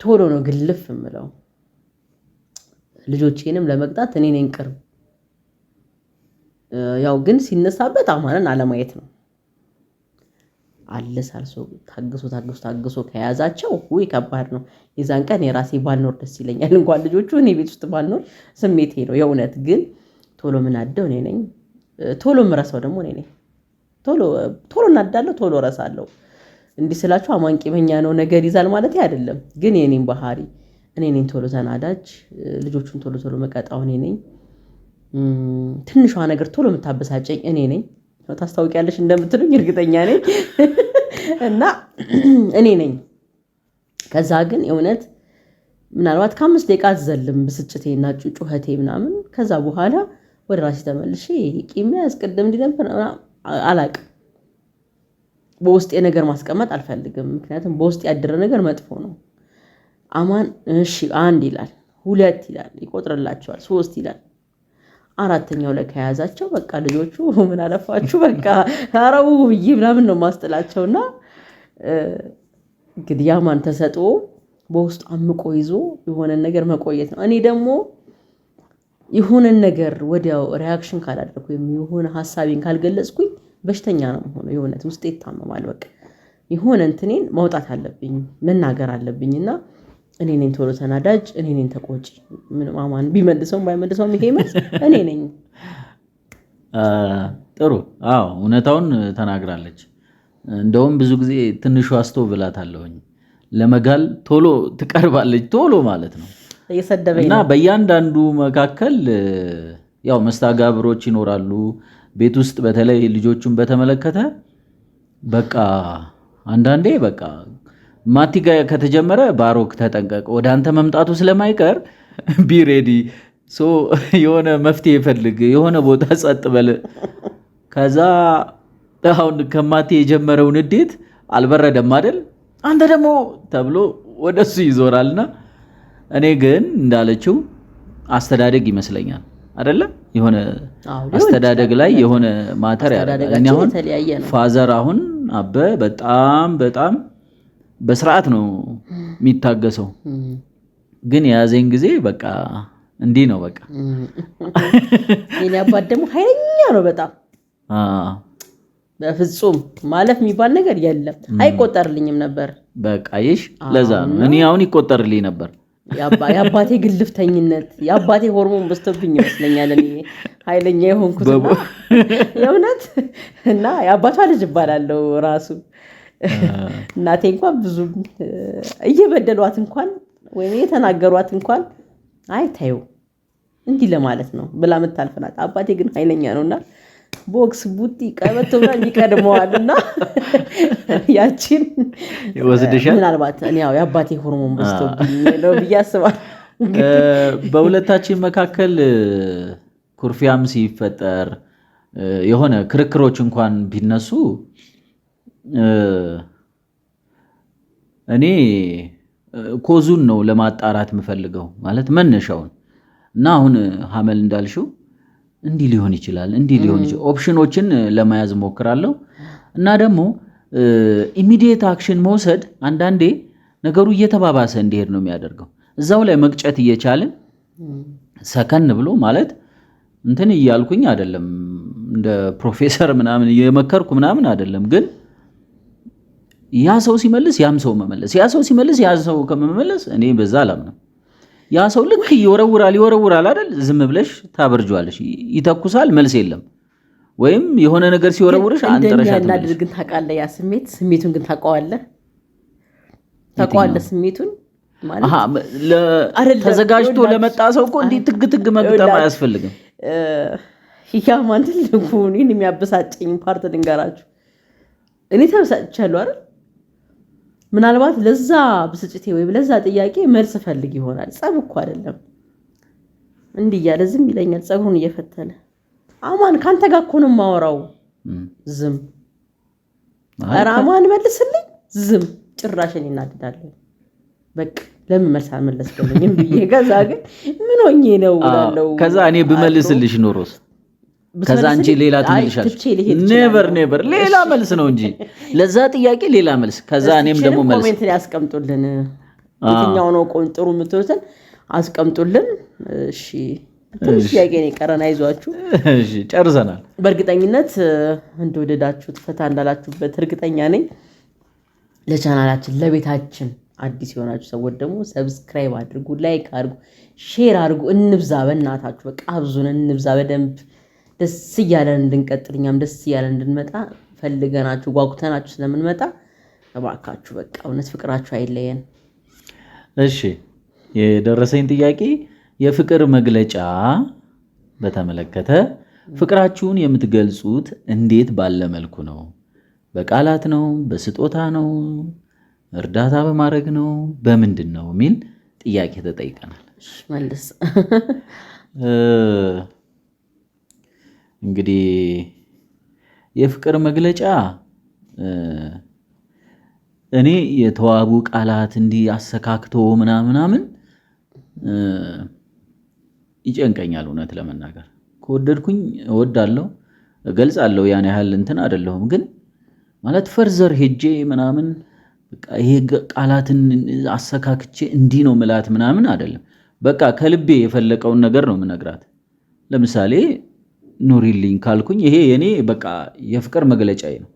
A: ቶሎ ነው ግልፍ የምለው። ልጆቼንም ለመቅጣት እኔ ነኝ ቅርብ። ያው ግን ሲነሳበት አማንን አለማየት ነው። አለሳልሶ ታግሶ ከያዛቸው ውይ ከባድ ነው። የዛን ቀን የራሴ ባልኖር ደስ ይለኛል። እንኳን ልጆቹ እኔ ቤት ውስጥ ባልኖር ስሜቴ ነው የእውነት። ግን ቶሎ ምናደው እኔ ነኝ። ቶሎ ምረሳው ደግሞ እኔ ነኝ። ቶሎ እናዳለሁ፣ ቶሎ ረሳለሁ። እንዲህ ስላችሁ አማን ቂመኛ ነው ነገር ይዛል ማለት አይደለም። ግን የኔን ባህሪ እኔ ነኝ ቶሎ ተናዳጅ፣ ልጆቹን ቶሎ መቀጣው እኔ ነኝ። ትንሿ ነገር ቶሎ የምታበሳጨኝ እኔ ነኝ። ታስታውቂያለሽ እንደምትሉኝ እርግጠኛ ነኝ። እና እኔ ነኝ። ከዛ ግን የእውነት ምናልባት ከ5 ደቂቃ አትዘልም ብስጭቴና ጩኸቴ ምናምን። ከዛ በኋላ ወደ ራሴ ተመልሼ ቂም ያስቀድም እንዲነበር አላቅም። በውስጤ ነገር ማስቀመጥ አልፈልግም። ምክንያቱም በውስጥ ያደረ ነገር መጥፎ ነው። አማን እሺ 1 ይላል፣ 2 ይላል፣ ይቆጥርላቸዋል፣ 3 ይላል። 4ኛው ላይ ከያዛቸው በቃ ልጆቹ ምን አለፋችሁ በቃ ታረው ብዬ ምናምን ነው ማስጥላቸውና እንግዲህ ያማን ተሰጥኦ በውስጡ አምቆ ይዞ የሆነ ነገር መቆየት ነው። እኔ ደግሞ የሆነ ነገር ወዲያው ሪአክሽን ካላደረኩኝ የሆነ ሐሳቤን ካልገለጽኩኝ በሽተኛ ነው የምሆነው። የሆነ ውስጤ ይታመማል። በቃ የሆነ እንትኔን ማውጣት አለብኝ፣ መናገር አለብኝና እኔ ነኝ ቶሎ ተናዳጅ፣ እኔ ነኝ ተቆጪ። ምንም አማን ቢመልሰውም ባይመልሰውም ይሄ መልስ እኔ ነኝ።
B: ጥሩ። አዎ እውነታውን ተናግራለች። እንደውም ብዙ ጊዜ ትንሹ አስተው ብላታለሁኝ። ለመጋል ቶሎ ትቀርባለች፣ ቶሎ ማለት ነው።
A: እየሰደበኝ
B: እና በእያንዳንዱ መካከል ያው መስተጋብሮች ይኖራሉ። ቤት ውስጥ በተለይ ልጆቹን በተመለከተ በቃ አንዳንዴ በቃ ማቲ ጋር ከተጀመረ ባሮክ ተጠንቀቅ፣ ወደ አንተ መምጣቱ ስለማይቀር ቢ ሬዲ። ሶ የሆነ መፍትሄ ፈልግ፣ የሆነ ቦታ ጸጥ በል። ከዛ አሁን ከማቲ የጀመረውን ንዴት አልበረደም አይደል? አንተ ደግሞ ተብሎ ወደሱ ይዞራልና እኔ ግን እንዳለችው አስተዳደግ ይመስለኛል አይደለ? የሆነ አስተዳደግ ላይ የሆነ ማተር ያደርጋል። እኔ አሁን ፋዘር አሁን አበ በጣም በስርዓት ነው የሚታገሰው። ግን የያዘኝ ጊዜ በቃ እንዲህ ነው በቃ።
A: የኔ አባት ደግሞ ኃይለኛ ነው በጣም። በፍጹም ማለፍ የሚባል ነገር የለም። አይቆጠርልኝም ነበር በቃ። ይሽ
B: ለዛ ነው እኔ አሁን ይቆጠርልኝ ነበር።
A: የአባቴ ግልፍተኝነት፣ የአባቴ ሆርሞን በዝቶብኝ ይመስለኛል እኔ ኃይለኛ የሆንኩት የእውነት። እና የአባቷ ልጅ እባላለሁ ራሱ። እናቴ እንኳን ብዙ እየበደሏት እንኳን ወይም የተናገሯት እንኳን አይታዩ እንዲህ ለማለት ነው ብላ የምታልፍናት። አባቴ ግን ኃይለኛ ነውና ቦክስ ቡጢ ቀበቶ ምናምን ይቀድመዋልና ያቺን
B: ይወስድሻል።
A: ምናልባት እኔ ያው የአባቴ ሆርሞን በዝቶብኝ ነው ብዬ አስባለሁ።
B: በሁለታችን መካከል ኩርፊያም ሲፈጠር የሆነ ክርክሮች እንኳን ቢነሱ እኔ ኮዙን ነው ለማጣራት የምፈልገው ማለት መነሻውን እና አሁን ሀመል እንዳልሽው እንዲህ ሊሆን ይችላል እንዲህ ሊሆን ይችላል ኦፕሽኖችን ለመያዝ ሞክራለሁ እና ደግሞ ኢሚዲየት አክሽን መውሰድ አንዳንዴ ነገሩ እየተባባሰ እንዲሄድ ነው የሚያደርገው እዛው ላይ መቅጨት እየቻልን ሰከን ብሎ ማለት እንትን እያልኩኝ አይደለም እንደ ፕሮፌሰር ምናምን እየመከርኩ ምናምን አይደለም ግን ያ ሰው ሲመልስ ያም ሰው መመለስ ያ ሰው ሲመልስ ያ ሰው ከመመለስ እኔ በዛ አላምንም ያ ሰው ልክ ይወረውራል አይደል ዝም ብለሽ ታበርጇለሽ ይተኩሳል መልስ የለም ወይም የሆነ ነገር ሲወረውርሽ አንተረሻት
A: እንደኛ እናድርግን ታውቃለህ ያ ስሜቱን ግን ታውቀዋለህ ስሜቱን ማለት
B: ተዘጋጅቶ ለመጣ ሰው እኮ እንዲህ ትግትግ መግጠም አያስፈልግም
A: ያ ማንተል ልኩኒን የሚያበሳጨኝ ፓርት ልንገራችሁ እኔ ተበሳጭቻለሁ አይደል ምናልባት ለዛ ብስጭቴ ወይ ለዛ ጥያቄ መልስ ፈልግ ይሆናል ጸብ እኮ አይደለም እንዲህ ያለ ዝም ይለኛል ጸጉሩን እየፈተለ አማን ካንተ ጋር እኮ ነው ማወራው ዝም አራማን መልስልኝ ዝም ጭራሽን ይናደዳል በቃ ለምን መልስ አልመለስከኝም ብዬ ገዛ ግን ምን ሆኜ ነው እላለሁ
B: ከዛ እኔ ብመልስልሽ ኖሮስ ከዛ አንቺ ሌላ ትመልሻለሽ ኔቨር ሌላ መልስ ነው እንጂ ለዛ ጥያቄ ሌላ መልስ ከዛ እኔም ደግሞ መልስ
A: ኮሜንት ላይ አስቀምጡልን የትኛው ነው ጥሩ የምትሉትን አስቀምጡልን እሺ ትንሽ ጥያቄ ነው ቀረና ይዟችሁ
B: እሺ ጨርሰናል
A: በእርግጠኝነት እንደወደዳችሁት ፈታ እንዳላችሁበት እርግጠኛ ነኝ ለቻናላችን ለቤታችን አዲስ የሆናችሁ ሰዎች ደግሞ ሰብስክራይብ አድርጉ ላይክ አድርጉ ሼር አድርጉ እንብዛ በእናታችሁ በቃ አብዙን እንብዛ በደንብ ደስ ይያለን እንድንቀጥልኛም ደስ ይያለን እንድንመጣ ፈልገናችሁ ጓጉተናችሁ ስለምንመጣ እባካችሁ በቃ እውነት ፍቅራችሁ አይለየን
B: እሺ የደረሰኝ ጥያቄ የፍቅር መግለጫ በተመለከተ ፍቅራችሁን የምትገልጹት እንዴት ባለ መልኩ ነው በቃላት ነው በስጦታ ነው እርዳታ በማድረግ ነው በምንድን ነው ሚል ጥያቄ ተጠይቀናል
A: መልስ
B: እንግዲህ የፍቅር መግለጫ እኔ የተዋቡ ቃላት እንዲህ አሰካክቶ ምናምን ይጨንቀኛል እውነት ለመናገር ከወደድኩኝ እወዳለሁ እገልጻለሁ ያን ያህል እንትን አይደለሁም ግን ማለት ፈርዘር ሄጄ ምናምን በቃ ይሄ ቃላትን አሰካክቼ እንዲህ ነው ምላት ምናምን አይደለም በቃ ከልቤ የፈለቀውን ነገር ነው ምነግራት ለምሳሌ ኑሪልኝ ካልኩኝ ይሄ የኔ በቃ የፍቅር መግለጫዬ ነው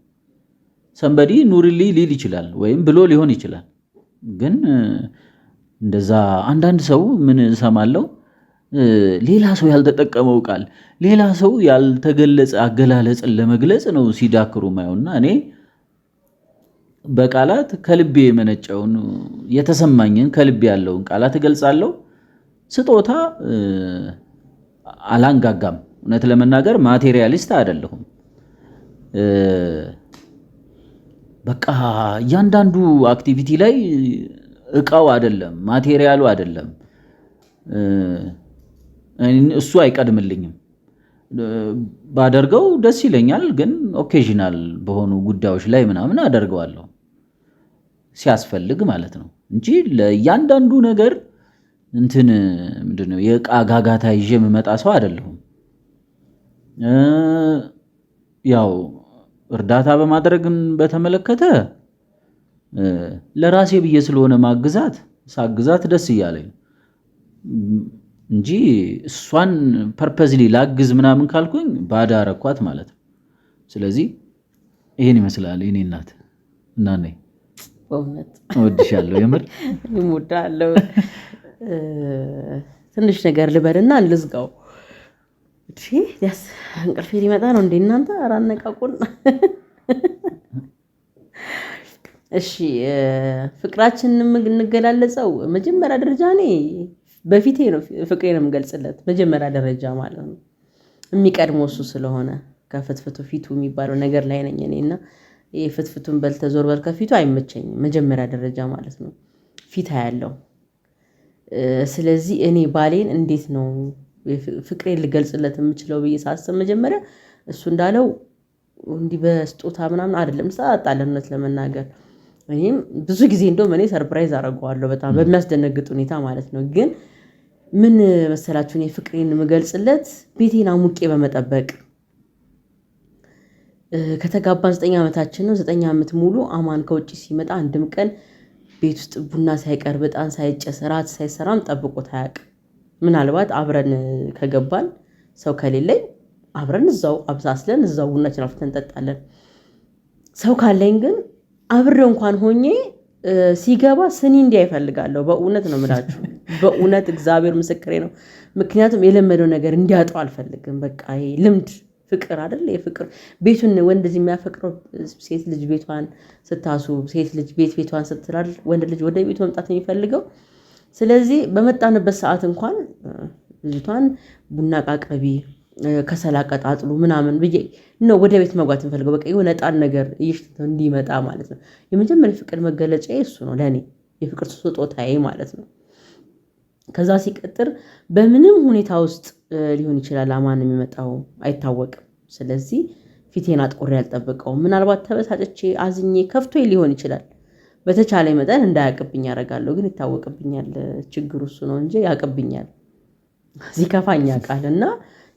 B: ሰንበዲ ኑሪልኝ ሊል ይችላል ወይም ብሎ ሊሆን ይችላል ግን እንደዛ አንዳንድ ሰው ምን ሰማለው ሌላ ሰው ያልተጠቀመው ቃል ሌላ ሰው ያልተገለጸ አገላለጽን ለመግለጽ ነው ሲዳክሩ ማየውና እኔ በቃላት ከልቤ የመነጨውን የተሰማኝን ከልቤ ያለውን ቃላት እገልጻለሁ ስጦታ አላንጋጋም እውነት ለመናገር ማቴሪያሊስት አይደለሁም በቃ ያንዳንዱ አክቲቪቲ ላይ እቃው አይደለም ማቴሪያሉ አይደለም እሱ አይቀድምልኝም ባደርገው ደስ ይለኛል ግን ኦኬዥናል በሆኑ ጉዳዮች ላይ ምናምን አደርገዋለሁ ሲያስፈልግ ማለት ነው እንጂ ለያንዳንዱ ነገር እንትን ምንድነው የእቃ ጋጋታ ይዤ መመጣ ሰው አይደለሁም ያው እርዳታ በማድረግን በተመለከተ ለራሴ ብዬ ስለሆነ ሳግዛት ደስ ይያለኝ እንጂ እሷን ፐርፐዝሊ ላግዝ ምናምን ካልኩኝ ባዳ አረኳት ማለት ነው ስለዚህ ይሄን ይመስላል የኔ እናት እና ነኝ
A: በእውነት
B: እወድሻለሁ የምር
A: እወዳለሁ ትንሽ ነገር ልበልና ልዝጋው እሺ ያስ እንቅልፌ ሊመጣ ነው እንዴ እናንተ አራነቃቁን እሺ ፍቅራችንን እንገላለጸው መጀመሪያ ደረጃ እኔ በፊቴ ነው ፍቅሬን የምገልጽለት መጀመሪያ ደረጃ ማለት ነው የሚቀድመው እሱ ስለሆነ ከፍትፍቱ ፊቱ የሚባለው ነገር ላይ ነኝ እኔና ፍትፍቱን በልተዞር በል ከፊቱ አይመቸኝም መጀመሪያ ደረጃ ማለት ነው ፊት ያለው ስለዚህ እኔ ባሌን እንዴት ነው ፍቅሬን ልገልጽለት የምችለው ብዬ ሳስብ መጀመሪያ እሱ እንዳለው እንዲህ በስጦታ ምናምን አይደለም ሳጣለነት ለመናገር እኔም ብዙ ጊዜ እንደውም እኔ ሰርፕራይዝ አደርገዋለሁ በጣም በሚያስደነግጥ ሁኔታ ማለት ነው። ግን ምን መሰላችሁ እኔ ፍቅሬን የምገልጽለት ቤቴን አሙቄ በመጠበቅ ከተጋባን 9 ዓመታችን ነው። 9 ዓመት ሙሉ አማን ከውጭ ሲመጣ አንድም ቀን ቤት ውስጥ ቡና ሳይቀር በጣም ሳይጨስ ራት ሳይሰራም ጠብቆት አያውቅም። ምናልባት አብረን ከገባን ሰው ከሌለኝ አብረን እዛው አብሳስለን እዛው ቡናችን አፍልተን እንጠጣለን። ሰው ካለኝ ግን አብሬው እንኳን ሆኜ ሲገባ ስኒ እንዲያ ይፈልጋለሁ። በእውነት ነው የምላችሁ፣ በእውነት እግዚአብሔር ምስክሬ ነው። ምክንያቱም የለመደው ነገር እንዲያጣው አልፈልግም። በቃ ይሄ ልምድ ፍቅር አይደል? የፍቅር ቤቱን ወንድ ልጅ የሚያፈቅረው ሴት ልጅ ቤቷን ስታስውብ፣ ሴት ልጅ ቤቷን ስትላል፣ ወንድ ልጅ ወደ ቤቱ መምጣት የሚፈልገው። ስለዚህ በመጣንበት ሰዓት እንኳን ልጅቷን ቡና ቃቅረቢ ከሰል አቀጣጥሉ ምናምን ብዬ ነው ወደ ቤት መግባት የምፈልገው። በቃ የሆነ ዕጣን ነገር እየሽተተው እንዲመጣ ማለት ነው። የመጀመሪያ ፍቅር መገለጫ እሱ ነው ለእኔ፣ የፍቅር ስጦታዬ ማለት ነው። ከዛ ሲቀጥር በምንም ሁኔታ ውስጥ ሊሆን ይችላል አማን የሚመጣው አይታወቅም። ስለዚህ ፊቴን አጥቁሬ አልጠብቀውም። ምናልባት ተበሳጭቼ አዝኜ ከፍቶ ሊሆን ይችላል። በተቻለ መጠን እንዳያቅብኝ ያደርጋለሁ። ግን ይታወቅብኛል። ችግሩ እሱ ነው እንጂ ያቅብኛል። ሲከፋኝ ያውቃል። እና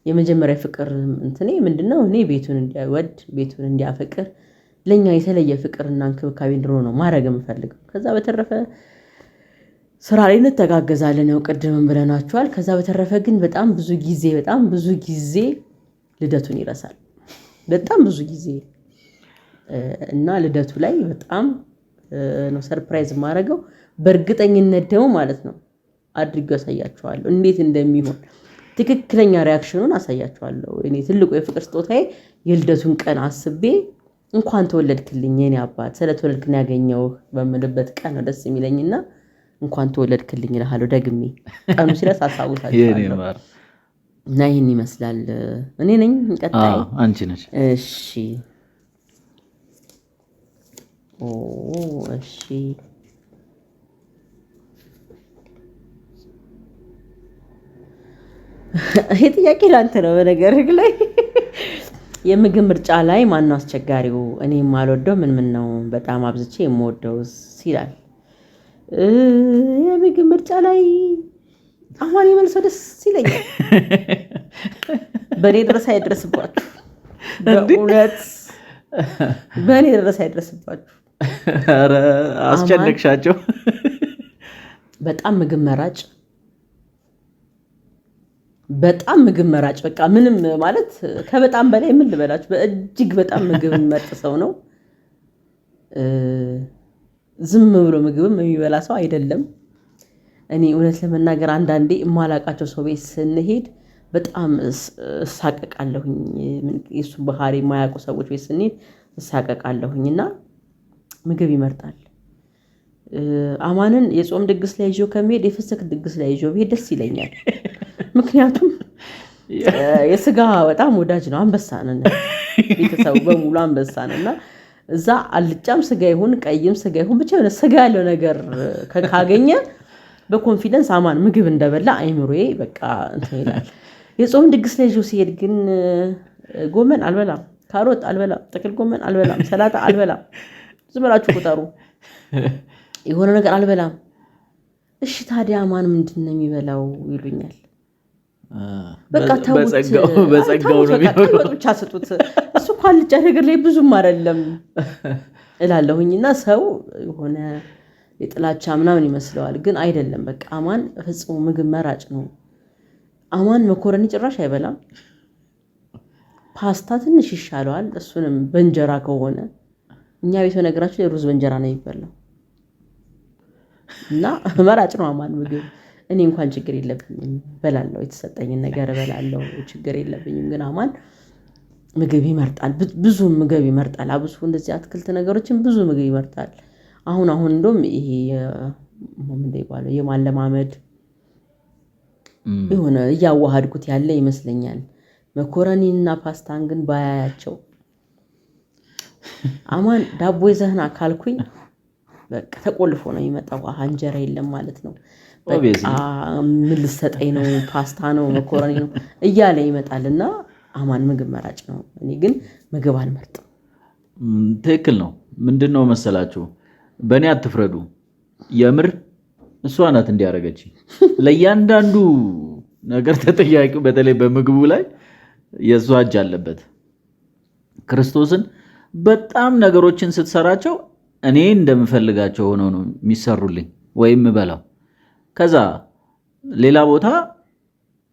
A: የመጀመሪያ ፍቅር እንትኔ ምንድነው? እኔ ቤቱን እንዲያወድ ቤቱን እንዲያፈቅር ለኛ የተለየ ፍቅርና እንክብካቤ እንዲኖር ነው ማድረግ የምፈልገው። ከዛ በተረፈ ስራ ላይ እንተጋገዛለን፣ ያው ቅድምም ብለናችኋል። ከዛ በተረፈ ግን በጣም ብዙ ጊዜ ልደቱን ይረሳል። በጣም ብዙ ጊዜ እና ልደቱ ላይ በጣም ነው ሰርፕራይዝ የማደርገው። በእርግጠኝነት ደግሞ ማለት ነው አድርጌ አሳያችኋለሁ እንዴት እንደሚሆን ትክክለኛ ሪያክሽኑን አሳያችኋለሁ። እኔ ትልቁ የፍቅር ስጦታዬ የልደቱን ቀን አስቤ እንኳን ተወለድክልኝ የኔ አባት ስለተወለድክን ያገኘውህ በምልበት ቀን ነው ደስ የሚለኝና እንኳን ተወለድክልኝ እልሃለሁ ደግሜ ቀኑ ሲደርስ አሳውሳችኋለሁ። እና ይህን ይመስላል። እኔ ነኝ ቀጣይ
B: አንቺ ነሽ።
A: እሺ እሺ ይሄ ጥያቄ ላንተ ነው። በነገርህ ላይ የምግብ ምርጫ ላይ ማነው አስቸጋሪው? እኔ የማልወደው ምን ነው በጣም አብዝቼ የምወደው ይላል። የምግብ ምርጫ ላይ አማን የመልሰው ደስ ይለኛል። በእኔ ድረስ አይደርስባችሁ፣ በእውነት በእኔ ድረስ አይደርስባችሁ።
B: ኧረ አስጨነቅሻቸው።
A: በጣም ምግብ መራጭ በቃ ምንም ማለት ከበጣም በላይ ምን ልበላችሁ፣ በእጅግ በጣም ምግብ የሚመርጥ ሰው ነው። ዝም ብሎ ምግብም የሚበላ ሰው አይደለም። እኔ እውነት ለመናገር አንዳንዴ የማላቃቸው ሰው ቤት ስንሄድ በጣም እሳቀቃለሁኝ። የእሱን ባህሪ የማያውቁ ሰዎች ቤት ስንሄድ እሳቀቃለሁኝ። እና ምግብ ይመርጣል። አማንን የጾም ድግስ ላይ ይዤው ከመሄድ የፍስክ ድግስ ላይ ይዤው ብሄድ ደስ ይለኛል። ምክንያቱም የስጋ በጣም ወዳጅ ነው። አንበሳ ነን፣ ቤተሰቡ በሙሉ አንበሳ ነን። እና እዛ አልጫም ስጋ ይሁን ቀይም ስጋ ይሁን ብቻ የሆነ ስጋ ያለው ነገር ካገኘ በኮንፊደንስ አማን ምግብ እንደበላ አይምሮዬ በቃ እንትን ይላል። የጾም ድግስ ላይ ይዤው ሲሄድ ግን ጎመን አልበላም፣ ካሮት አልበላም፣ ጥቅል ጎመን አልበላም፣ ሰላጣ አልበላም። ዝም ብላችሁ ቁጠሩ። የሆነ ነገር አልበላም። እሺ ታዲያ አማን ምንድን ነው የሚበላው ይሉኛል። በቃ ተውት፣
B: በጸጋው ነው የሚበላው፣
A: ብቻ ስጡት። እሱ እኮ አልጫ ነገር ላይ ብዙም አይደለም እላለሁኝና ሰው የሆነ የጥላቻ ምናምን ይመስለዋል፣ ግን አይደለም። በቃ አማን ፈጽሞ ምግብ መራጭ ነው። አማን መኮረኒ ጭራሽ አይበላም። ፓስታ ትንሽ ይሻለዋል፣ እሱንም በእንጀራ ከሆነ። እኛ ቤት በነገራችሁ የሩዝ በእንጀራ ነው የሚበላው። እና መራጭ ነው አማን ምግብ። እኔ እንኳን ችግር የለብኝም፣ በላለው የተሰጠኝን ነገር በላለው፣ ችግር የለብኝም። ግን አማን ምግብ ይመርጣል፣ ብዙ ምግብ ይመርጣል። አብሶ እንደዚህ አትክልት ነገሮችን ብዙ ምግብ ይመርጣል። አሁን እንደውም ይሄ ምንድነው ይባላል የማለማመድ የሆነ እያዋሃድኩት ያለ ይመስለኛል። መኮረኒና ፓስታን ግን ባያያቸው አማን ዳቦ ይዘህና ካልኩኝ በቃ ተቆልፎ ነው የሚመጣው። እንጀራ የለም ማለት ነው። በቃ ምን ልሰጠኝ ነው? ፓስታ ነው መኮረኒ ነው እያለ ይመጣልና አማን ምግብ መራጭ ነው። እኔ ግን ምግብ አልመርጥም።
B: ትክክል ነው። ምንድነው መሰላችሁ በእኔ አትፍረዱ። የምር እሷ ናት እንዲያደረገች። ለእያንዳንዱ ነገር ተጠያቂው በተለይ በምግቡ ላይ የእሷ እጅ አለበት። ክርስቶስን በጣም ነገሮችን ስትሰራቸው እኔ እንደምፈልጋቸው ሆነው ነው የሚሰሩልኝ ወይም ምበላው። ከዛ ሌላ ቦታ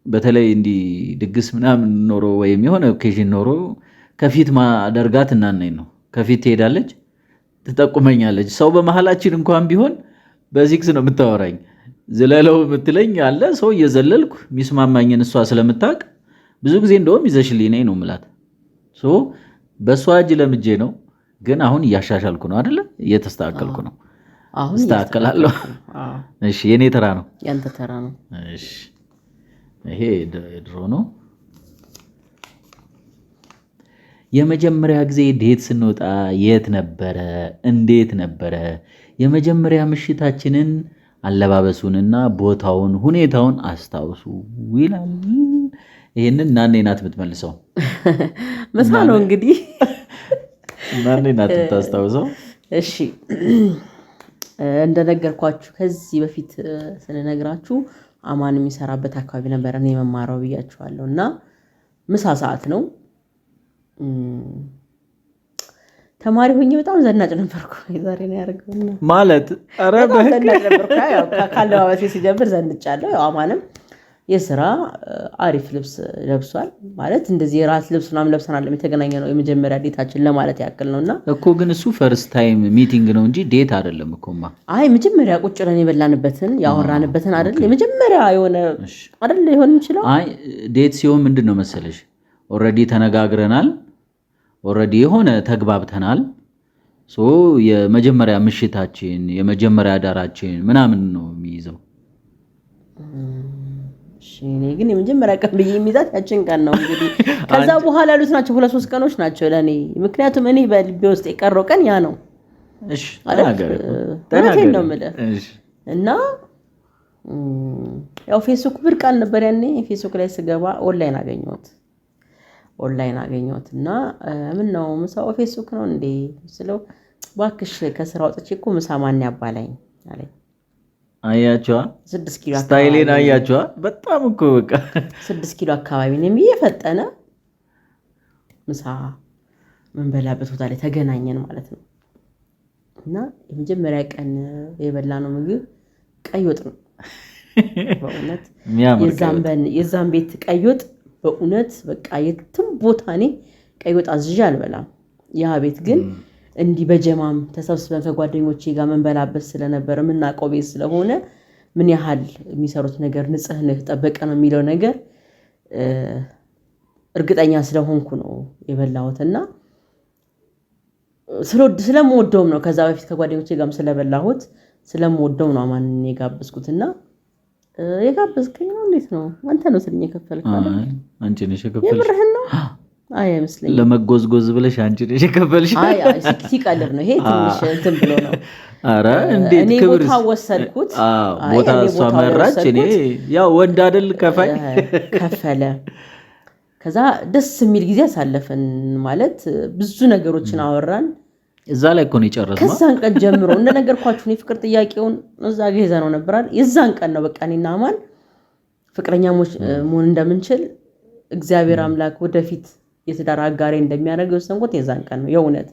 B: በተለይ እንዲህ ድግስ ምናምን ኖሮ ወይም የሆነ ኦኬዥን ኖሮ ከፊት ማደርጋት እናነኝ ነው። ከፊት ትሄዳለች፣ ትጠቁመኛለች። ሰው በመሀላችን እንኳን ቢሆን በዚክስ ነው የምታወራኝ። ዝለለው የምትለኝ አለ። ሰው እየዘለልኩ የሚስማማኝን እሷ ስለምታውቅ ብዙ ጊዜ እንደውም ይዘሽልኝ ነኝ ነው ምላት። በእሷ እጅ ለምጄ ነው። ግን አሁን እያሻሻልኩ ነው አይደለ? እየተስተካከልኩ ነው።
A: አሁን
B: እስተካከላለሁ። እሺ፣ የኔ ተራ ነው።
A: ያንተ ተራ ነው።
B: እሺ፣ ይሄ ድሮ ነው። የመጀመሪያ ጊዜ ዴት ስንወጣ የት ነበረ? እንዴት ነበረ? የመጀመሪያ ምሽታችንን አለባበሱንና ቦታውን ሁኔታውን አስታውሱ ይላል። ይህንን ናኔ ናት የምትመልሰው።
A: ምሳ ነው እንግዲህ
B: ናኔ ናት የምታስታውሰው።
A: እሺ እንደነገርኳችሁ ከዚህ በፊት ስንነግራችሁ አማን የሚሰራበት አካባቢ ነበረ እኔ የመማረው ብያችኋለሁ። እና ምሳ ሰዓት ነው። ተማሪ ሆኜ በጣም ዘናጭ ነበርኩ። ዛሬ ነው ያደርገውና
B: ማለት ኧረ
A: ዘናጭ ነበርኩ። ያው ካለባበሴ ሲጀምር ዘንጫለሁ። ያው አማንም የስራ አሪፍ ልብስ ለብሷል። ማለት እንደዚህ የራት ልብስ ምናምን ለብሰናል የተገናኘ ነው የመጀመሪያ ዴታችን ለማለት ያክል ነውና
B: እኮ ግን እሱ ፈርስት ታይም ሚቲንግ ነው እንጂ ዴት አይደለም እኮማ።
A: አይ መጀመሪያ ቁጭ ብለን የበላንበትን ያወራንበትን አይደል? የመጀመሪያ የሆነ አይደል ሊሆን የሚችለው።
B: አይ ዴት ሲሆን ምንድን ነው መሰለሽ ኦልሬዲ ተነጋግረናል፣ ኦልሬዲ የሆነ ተግባብተናል። የመጀመሪያ ምሽታችን የመጀመሪያ አዳራችን ምናምን ነው የሚይዘው።
A: እኔ ግን የመጀመሪያ ቀን ብዬ የሚይዛት ያችን ቀን ነው እንግዲህ። ከዛ በኋላ ያሉት ናቸው 2-3 ቀኖች ናቸው ለእኔ። ምክንያቱም እኔ በልቤ ውስጥ የቀረው ቀን ያ ነው። እውነቴን ነው የምልህ። እና ያው ፌስቡክ ብርቅ አልነበር ያኔ። ፌስቡክ ላይ ስገባ ኦንላይን አገኘሁት እና ምን ነው ምሳው ፌስቡክ ነው እንዴ ስለው እባክሽ ከስራ ወጥቼ እኮ ምሳ ማን ያባላኝ አለኝ።
B: አያቸዋ
A: 6 ኪሎ
B: ስታይሌን አያቸዋ። በጣም እኮ በቃ
A: 6 ኪሎ አካባቢ ነው የሚፈጠነ ምሳ ምን በላበት ቦታ ላይ ተገናኘን ማለት ነው። እና የመጀመሪያ ቀን የበላነው ምግብ ቀይ ወጥ ነው። በእውነት የዛን ቤት ቀይ ወጥ በእውነት በቃ የትም ቦታ እኔ ቀይ ወጥ አዝዤ አልበላም። ያ ቤት ግን እንዲህ በጀማም ተሰብስበን ከጓደኞቼ ጋር መንበላበት ስለነበር የምናውቀው ቤት ስለሆነ ምን ያህል የሚሰሩት ነገር ንጽህና የተጠበቀ ነው የሚለው ነገር እርግጠኛ ስለሆንኩ ነው የበላሁትና ስለምወደውም ነው። ከዛ በፊት ከጓደኞቼ ጋርም ስለበላሁት ስለምወደው ነው አማን የጋበዝኩትና የጋበዝከኝ ነው እንዴት ነው አንተ ነው ስለኛ የከፈልከው?
B: አንቺ ነሽ የከፈልሽ።
A: የምርህን ነው? አይ አይመስለኝም።
B: ለመጎዝጎዝ ብለሽ አንቺ ነሽ የከፈልሽ።
A: አይ ሲቀልብ ነው ይሄ ትንሽ እንትን ብሎ ነው።
B: አረ እንዴት ክብር
A: ቦታ ወሰድኩት።
B: ቦታ እሷ መራች። እኔ ያው ወንድ አይደል ከፈለ። ከዛ ደስ የሚል ጊዜ አሳለፈን። ማለት ብዙ ነገሮችን አወራን። እዛ ላይ እኮ ነው የጨረስነው።
A: ከዛን ቀን ጀምሮ እንደነገርኳችሁ ነው ፍቅር ጥያቄውን እዛ ጋር ይዘነው ነበራል። የዛን ቀን ነው በቃ እኔና አማን ፍቅረኛሞች መሆን እንደምንችል እግዚአብሔር አምላክ ወደፊት የትዳር አጋሬ እንደሚያደርገው የወሰንኩት የዛን ቀን ነው የእውነት።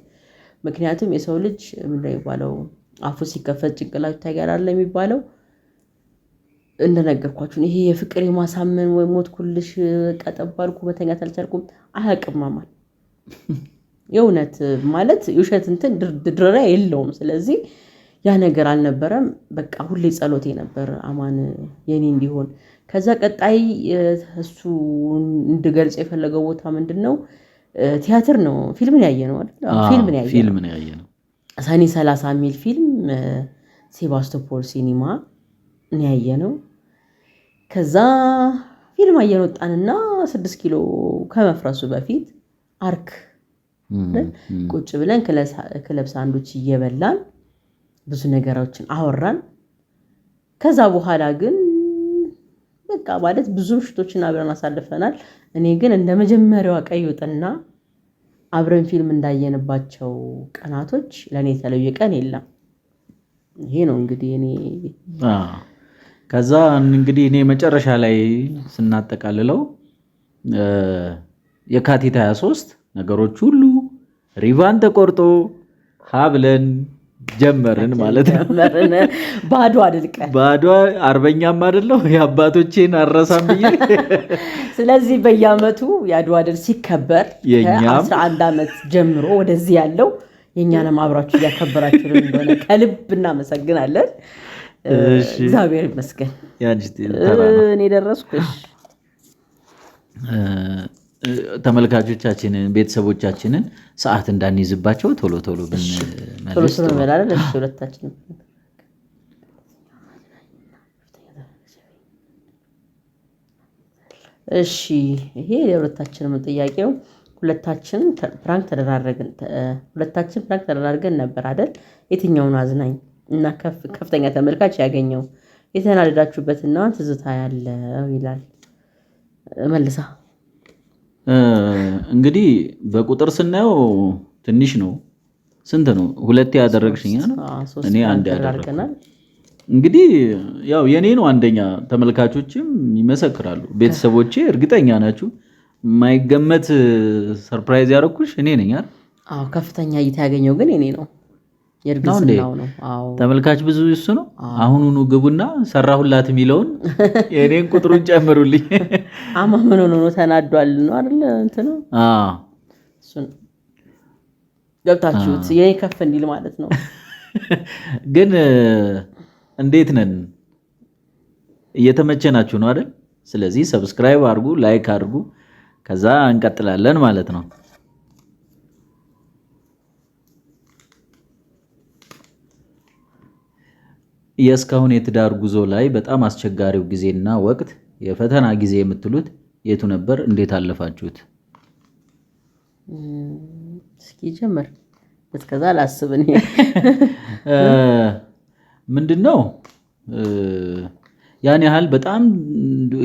A: ምክንያቱም የሰው ልጅ ምንድን ነው የሚባለው አፉ ሲከፈት ጭንቅላቱ ይታያል የሚባለው። እንደነገርኳችሁ ይሄ የፍቅር የማሳመን ወይ ሞትኩልሽ ቀጠባልኩ መተኛት አልቻልኩም አያውቅም አማን። የእውነት ማለት የውሸት እንትን ድርድር የለውም። ስለዚህ ያ ነገር አልነበረም። በቃ ሁሌ ጸሎቴ ነበር አማን የኔ እንዲሆን። ከዛ ቀጣይ እሱ እንድገልጽ የፈለገው ቦታ ምንድነው? ቲያትር ነው። ፊልምን ያየነው አይደል? ፊልምን ያየነው ሰኔ 30 የሚል ፊልም ሴባስቶፖል ሲኒማ ነው ያየነው። ከዛ ፊልም አየን ወጣንና 6 ኪሎ ከመፍረሱ በፊት አርክ ቁጭ ብለን ክለብ ሳንዱች እየበላን ብዙ ነገሮችን አወራን። ከዛ በኋላ ግን በቃ ማለት ብዙ ምሽቶችን አብረን አሳልፈናል። እኔ ግን እንደ መጀመሪያዋ ቀይ ወጥና አብረን ፊልም እንዳየንባቸው ቀናቶች ለኔ የተለየ ቀን የለም። ይሄ ነው እንግዲህ እኔ
B: ከዛ እንግዲህ እኔ መጨረሻ ላይ ስናጠቃልለው የካቲት 23 ነገሮች ሁሉ ሪቫን ተቆርጦ ብለን ጀመርን ማለት ነው።
A: ባዶ አድልቀን
B: ባዶ አርበኛም አይደለሁ የአባቶቼን አረሳም ብዬ
A: ስለዚህ በየዓመቱ የአድዋ ድል ሲከበር ከ11 ዓመት ጀምሮ ወደዚህ ያለው የእኛንም አብራችሁ እያከበራችሁ እንደሆነ ከልብ እናመሰግናለን። እግዚአብሔር ይመስገን። እኔ ደረስኩ።
B: ተመልካቾቻችንን ቤተሰቦቻችንን ሰዓት እንዳንይዝባቸው ቶሎ ቶሎ ብንመለስ
A: ሁለታችንም እሺ ይሄ የሁለታችንም ጥያቄው ሁለታችን ፕራንክ ተደራረገን ነበር አይደል? የትኛውን አዝናኝ እና ከፍተኛ ተመልካች ያገኘው የተናደዳችሁበትና ትዝታ ያለው ይላል መልሳ።
B: እንግዲህ በቁጥር ስናየው ትንሽ ነው። ስንት ነው? ሁለቴ ያደረግሽኛ ነው። እኔ አንድ ያደረግናል። እንግዲህ ያው የኔ ነው አንደኛ። ተመልካቾችም ይመሰክራሉ፣ ቤተሰቦቼ እርግጠኛ ናችሁ። የማይገመት ሰርፕራይዝ ያደረኩሽ እኔ ነኝ አይደል?
A: አዎ ከፍተኛ እይታ ያገኘው ግን እኔ ነው። የእርግዝናው ነው። አዎ
B: ተመልካች ብዙ እሱ ነው። አሁኑኑ ግቡና ሰራሁላት የሚለውን የኔን ቁጥሩን ጨምሩልኝ።
A: ምን ሆኖ ነው ተናዷል ነው አይደል? እንትን ነው። እሱን ገብታችሁት የኔ ከፍ እንዲል ማለት ነው።
B: ግን እንዴት ነን? እየተመቸናችሁ ነው አይደል? ስለዚህ ሰብስክራይብ አድርጉ፣ ላይክ አድርጉ። ከዛ እንቀጥላለን ማለት ነው። የእስካሁን የትዳር ጉዞ ላይ በጣም አስቸጋሪው ጊዜና ወቅት የፈተና ጊዜ የምትሉት የቱ ነበር? እንዴት አለፋችሁት?
A: እስኪ ጀምር። እስከዛ ላስብን።
B: ምንድነው ያን ያህል በጣም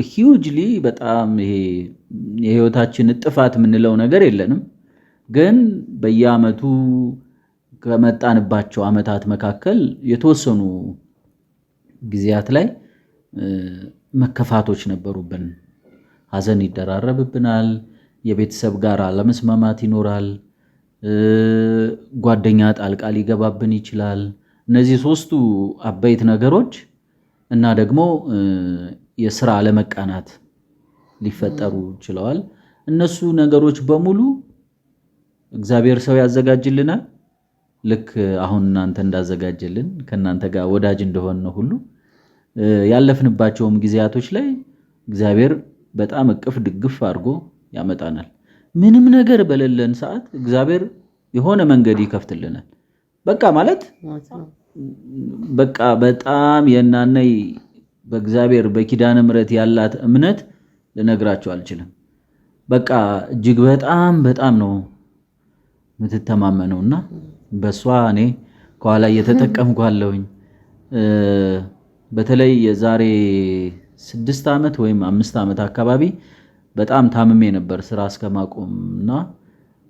B: ሂውጅሊ በጣም ይሄ የህይወታችን ጥፋት የምንለው ነገር የለንም። ግን በየዓመቱ ከመጣንባቸው ዓመታት መካከል የተወሰኑ ጊዜያት ላይ መከፋቶች ነበሩብን። ሀዘን ይደራረብብናል። የቤተሰብ ጋር አለመስማማት ይኖራል። ጓደኛ ጣልቃ ሊገባብን ይችላል። እነዚህ ሶስቱ አበይት ነገሮች እና ደግሞ የስራ አለመቃናት ሊፈጠሩ ችለዋል። እነሱ ነገሮች በሙሉ እግዚአብሔር ሰው ያዘጋጅልናል። ልክ አሁን እናንተ እንዳዘጋጀልን ከእናንተ ጋር ወዳጅ እንደሆነ ሁሉ ያለፍንባቸውም ጊዜያቶች ላይ እግዚአብሔር በጣም እቅፍ ድግፍ አድርጎ ያመጣናል። ምንም ነገር በሌለን ሰዓት እግዚአብሔር የሆነ መንገድ ይከፍትልናል። በቃ ማለት በቃ በጣም የናነይ በእግዚአብሔር በኪዳነ ምሕረት ያላት እምነት ልነግራችሁ አልችልም። በቃ እጅግ በጣም በጣም ነው የምትተማመነውና በሷ እኔ ከኋላ እየተጠቀምኩ አለሁኝ። በተለይ የዛሬ 6 ዓመት ወይም 5 ዓመት አካባቢ በጣም ታምሜ ነበር ስራ እስከማቆምና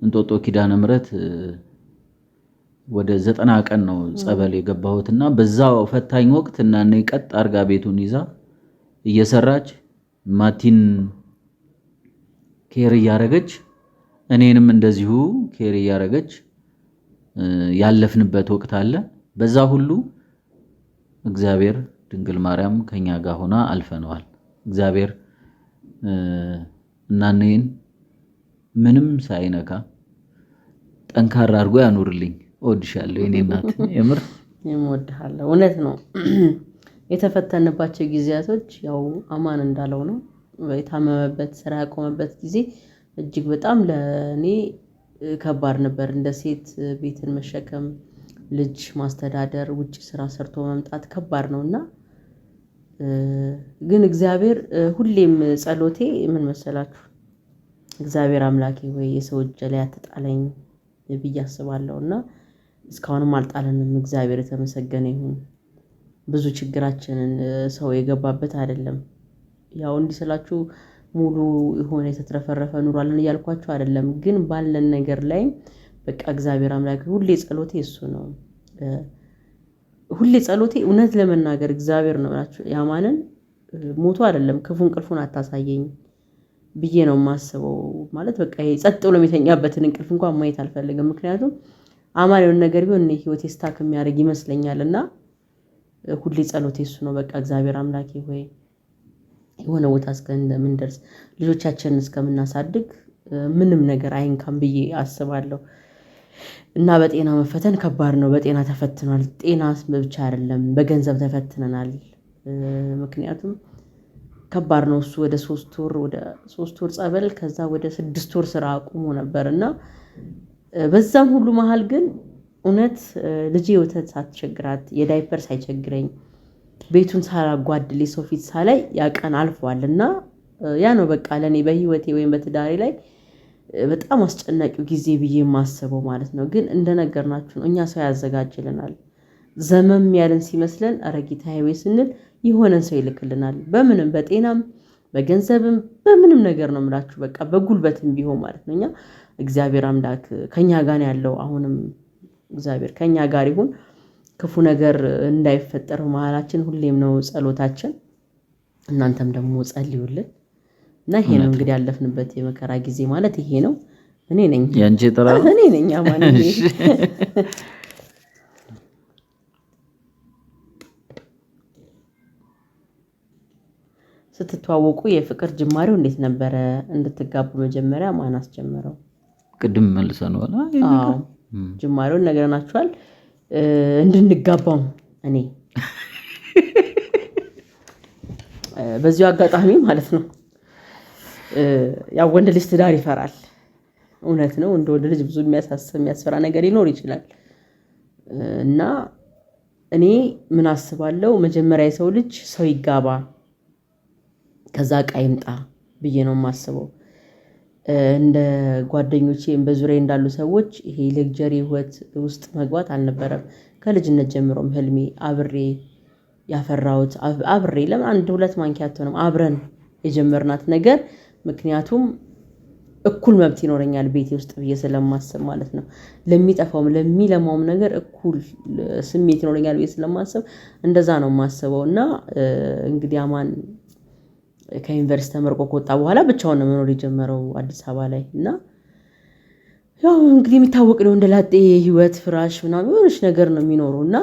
B: እንጦጦ ኪዳነ ምሕረት ወደ 90 ቀን ነው ጸበል የገባሁትና በዛው ፈታኝ ወቅት እናኔ ቀጥ አርጋ ቤቱን ይዛ እየሰራች ማቲን ኬር እያረገች እኔንም እንደዚሁ ኬር እያረገች ያለፍንበት ወቅት አለ። በዛ ሁሉ እግዚአብሔር ድንግል ማርያም ከኛ ጋር ሆና አልፈነዋል። እግዚአብሔር እናኔን ምንም ሳይነካ ጠንካራ አድርጎ ያኑርልኝ። እወድሻለሁ የኔ እናት። የምር
A: እወድሃለሁ። እውነት ነው። የተፈተንባቸው ጊዜያቶች ያው አማን እንዳለው ነው። የታመመበት ስራ ያቆመበት ጊዜ እጅግ በጣም ለኔ ከባድ ነበር። እንደ ሴት ቤትን መሸከም፣ ልጅ ማስተዳደር፣ ውጪ ስራ ሰርቶ መምጣት ከባድ ነውና ግን እግዚአብሔር ሁሌም ጸሎቴ ምን መሰላችሁ? እግዚአብሔር አምላኬ ወይ የሰው እጅ ላይ አትጣለኝ ብዬ አስባለሁና እስካሁንም አልጣለንም። እግዚአብሔር የተመሰገነ ይሁን። ብዙ ችግራችንን ሰው የገባበት አይደለም። ያው እንዲስላችሁ ሙሉ የሆነ የተትረፈረፈ ኑሯለን እያልኳችሁ አይደለም። ግን ባለን ነገር ላይ በቃ እግዚአብሔር አምላክ ሁሌ ጸሎቴ እሱ ነው። ሁሌ ጸሎቴ እውነት ለመናገር እግዚአብሔር ነው ናቸው ያማንን ሞቶ አይደለም ክፉ እንቅልፉን አታሳየኝ ብዬ ነው የማስበው። ማለት በቃ ይሄ ጸጥ ብሎ የሚተኛበትን እንቅልፍ እንኳን ማየት አልፈልግም። ምክንያቱም አማን የሆነ ነገር ቢሆን እኔ ህይወቴ ስታክ የሚያደርግ ይመስለኛል እና ሁሌ ጸሎቴ እሱ ነው። በቃ እግዚአብሔር አምላኬ ሆይ የሆነ ቦታ እስከምንደርስ ልጆቻችንን እስከምናሳድግ ምንም ነገር አይንካም ብዬ አስባለሁ። እና በጤና መፈተን ከባድ ነው። በጤና ተፈትኗል። ጤና ብቻ አይደለም በገንዘብ ተፈትነናል። ምክንያቱም ከባድ ነው እሱ ወደ 3 ወር ጸበል ከዛ ወደ 6 ወር ስራ አቁሞ ነበር እና በዛም ሁሉ መሃል ግን እውነት ልጄ ወተት ሳትቸግራት የዳይፐር ሳይቸግረኝ ቤቱን ሳላጓድል ሰው ፊት ሳላይ ያቀን አልፏል እና ያ ነው በቃ ለኔ በህይወቴ ወይም በትዳሬ ላይ በጣም አስጨናቂው ጊዜ ብዬ የማስበው ማለት ነው። ግን እንደነገርናችሁ ነው እኛ ሰው ያዘጋጅልናል። ዘመም ያለን ሲመስለን ኧረ ጌታዬ ወይ ስንል የሆነን ሰው ይልክልናል። በምንም በጤናም በገንዘብም በምንም ነገር ነው የምላችሁ በቃ በጉልበትም ቢሆን ማለት ነው። እኛ እግዚአብሔር አምላክ ከኛ ጋር ያለው አሁንም እግዚአብሔር ከኛ ጋር ይሁን። ክፉ ነገር እንዳይፈጠር መሃላችን ሁሌም ነው ጸሎታችን። እናንተም ደግሞ ጸልዩልን እና ይሄ ነው እንግዲህ ያለፍንበት የመከራ ጊዜ ማለት ይሄ ነው። እኔ ነኝ
B: ያንቺ ተራ
A: እኔ ነኝ አማን ስትተዋወቁ የፍቅር ጅማሬው እንዴት ነበረ? እንድትጋቡ መጀመሪያ ማን አስጀመረው?
B: ቅድም መልሰናል።
A: አዎ ጅማሬውን ነገርናችኋል። እንድንጋባው እኔ በዚሁ አጋጣሚ ማለት ነው ያው ወንድ ልጅ ትዳር ይፈራል። እውነት ነው። እንደ ወንድ ልጅ ብዙ የሚያስፈራ ነገር ሊኖር ይችላል እና እኔ ምን አስባለሁ መጀመሪያ የሰው ልጅ ሰው ይጋባ ከዛ ዕቃ ይምጣ ብዬ ነው የማስበው። እንደ ጓደኞቼም በዙሪያ እንዳሉ ሰዎች ይሄ ሌክቸሪ ህይወት ውስጥ መግባት አልነበረም። ከልጅነት ጀምሮም ህልሜ አብሬ ያፈራሁት አብሬ ለምን 1-2 ማንኪያ አትሆንም አብረን የጀመርናት ነገር ምክንያቱም እኩል መብት ይኖረኛል ቤቴ ውስጥ ብዬ ስለማስብ ማለት ነው። ለሚጠፋውም ለሚለማውም ነገር እኩል ስሜት ይኖረኛል ብዬ ስለማስብ እንደዛ ነው የማስበው። እና እንግዲህ አማን ከዩኒቨርሲቲ ተመርቆ ከወጣ በኋላ ብቻውን ነው መኖር የጀመረው አዲስ አበባ ላይ እና ያው እንግዲህ የሚታወቅ ነው እንደላጤ ህይወት ፍራሽ ምናምን የሆነች ነገር ነው የሚኖረው እና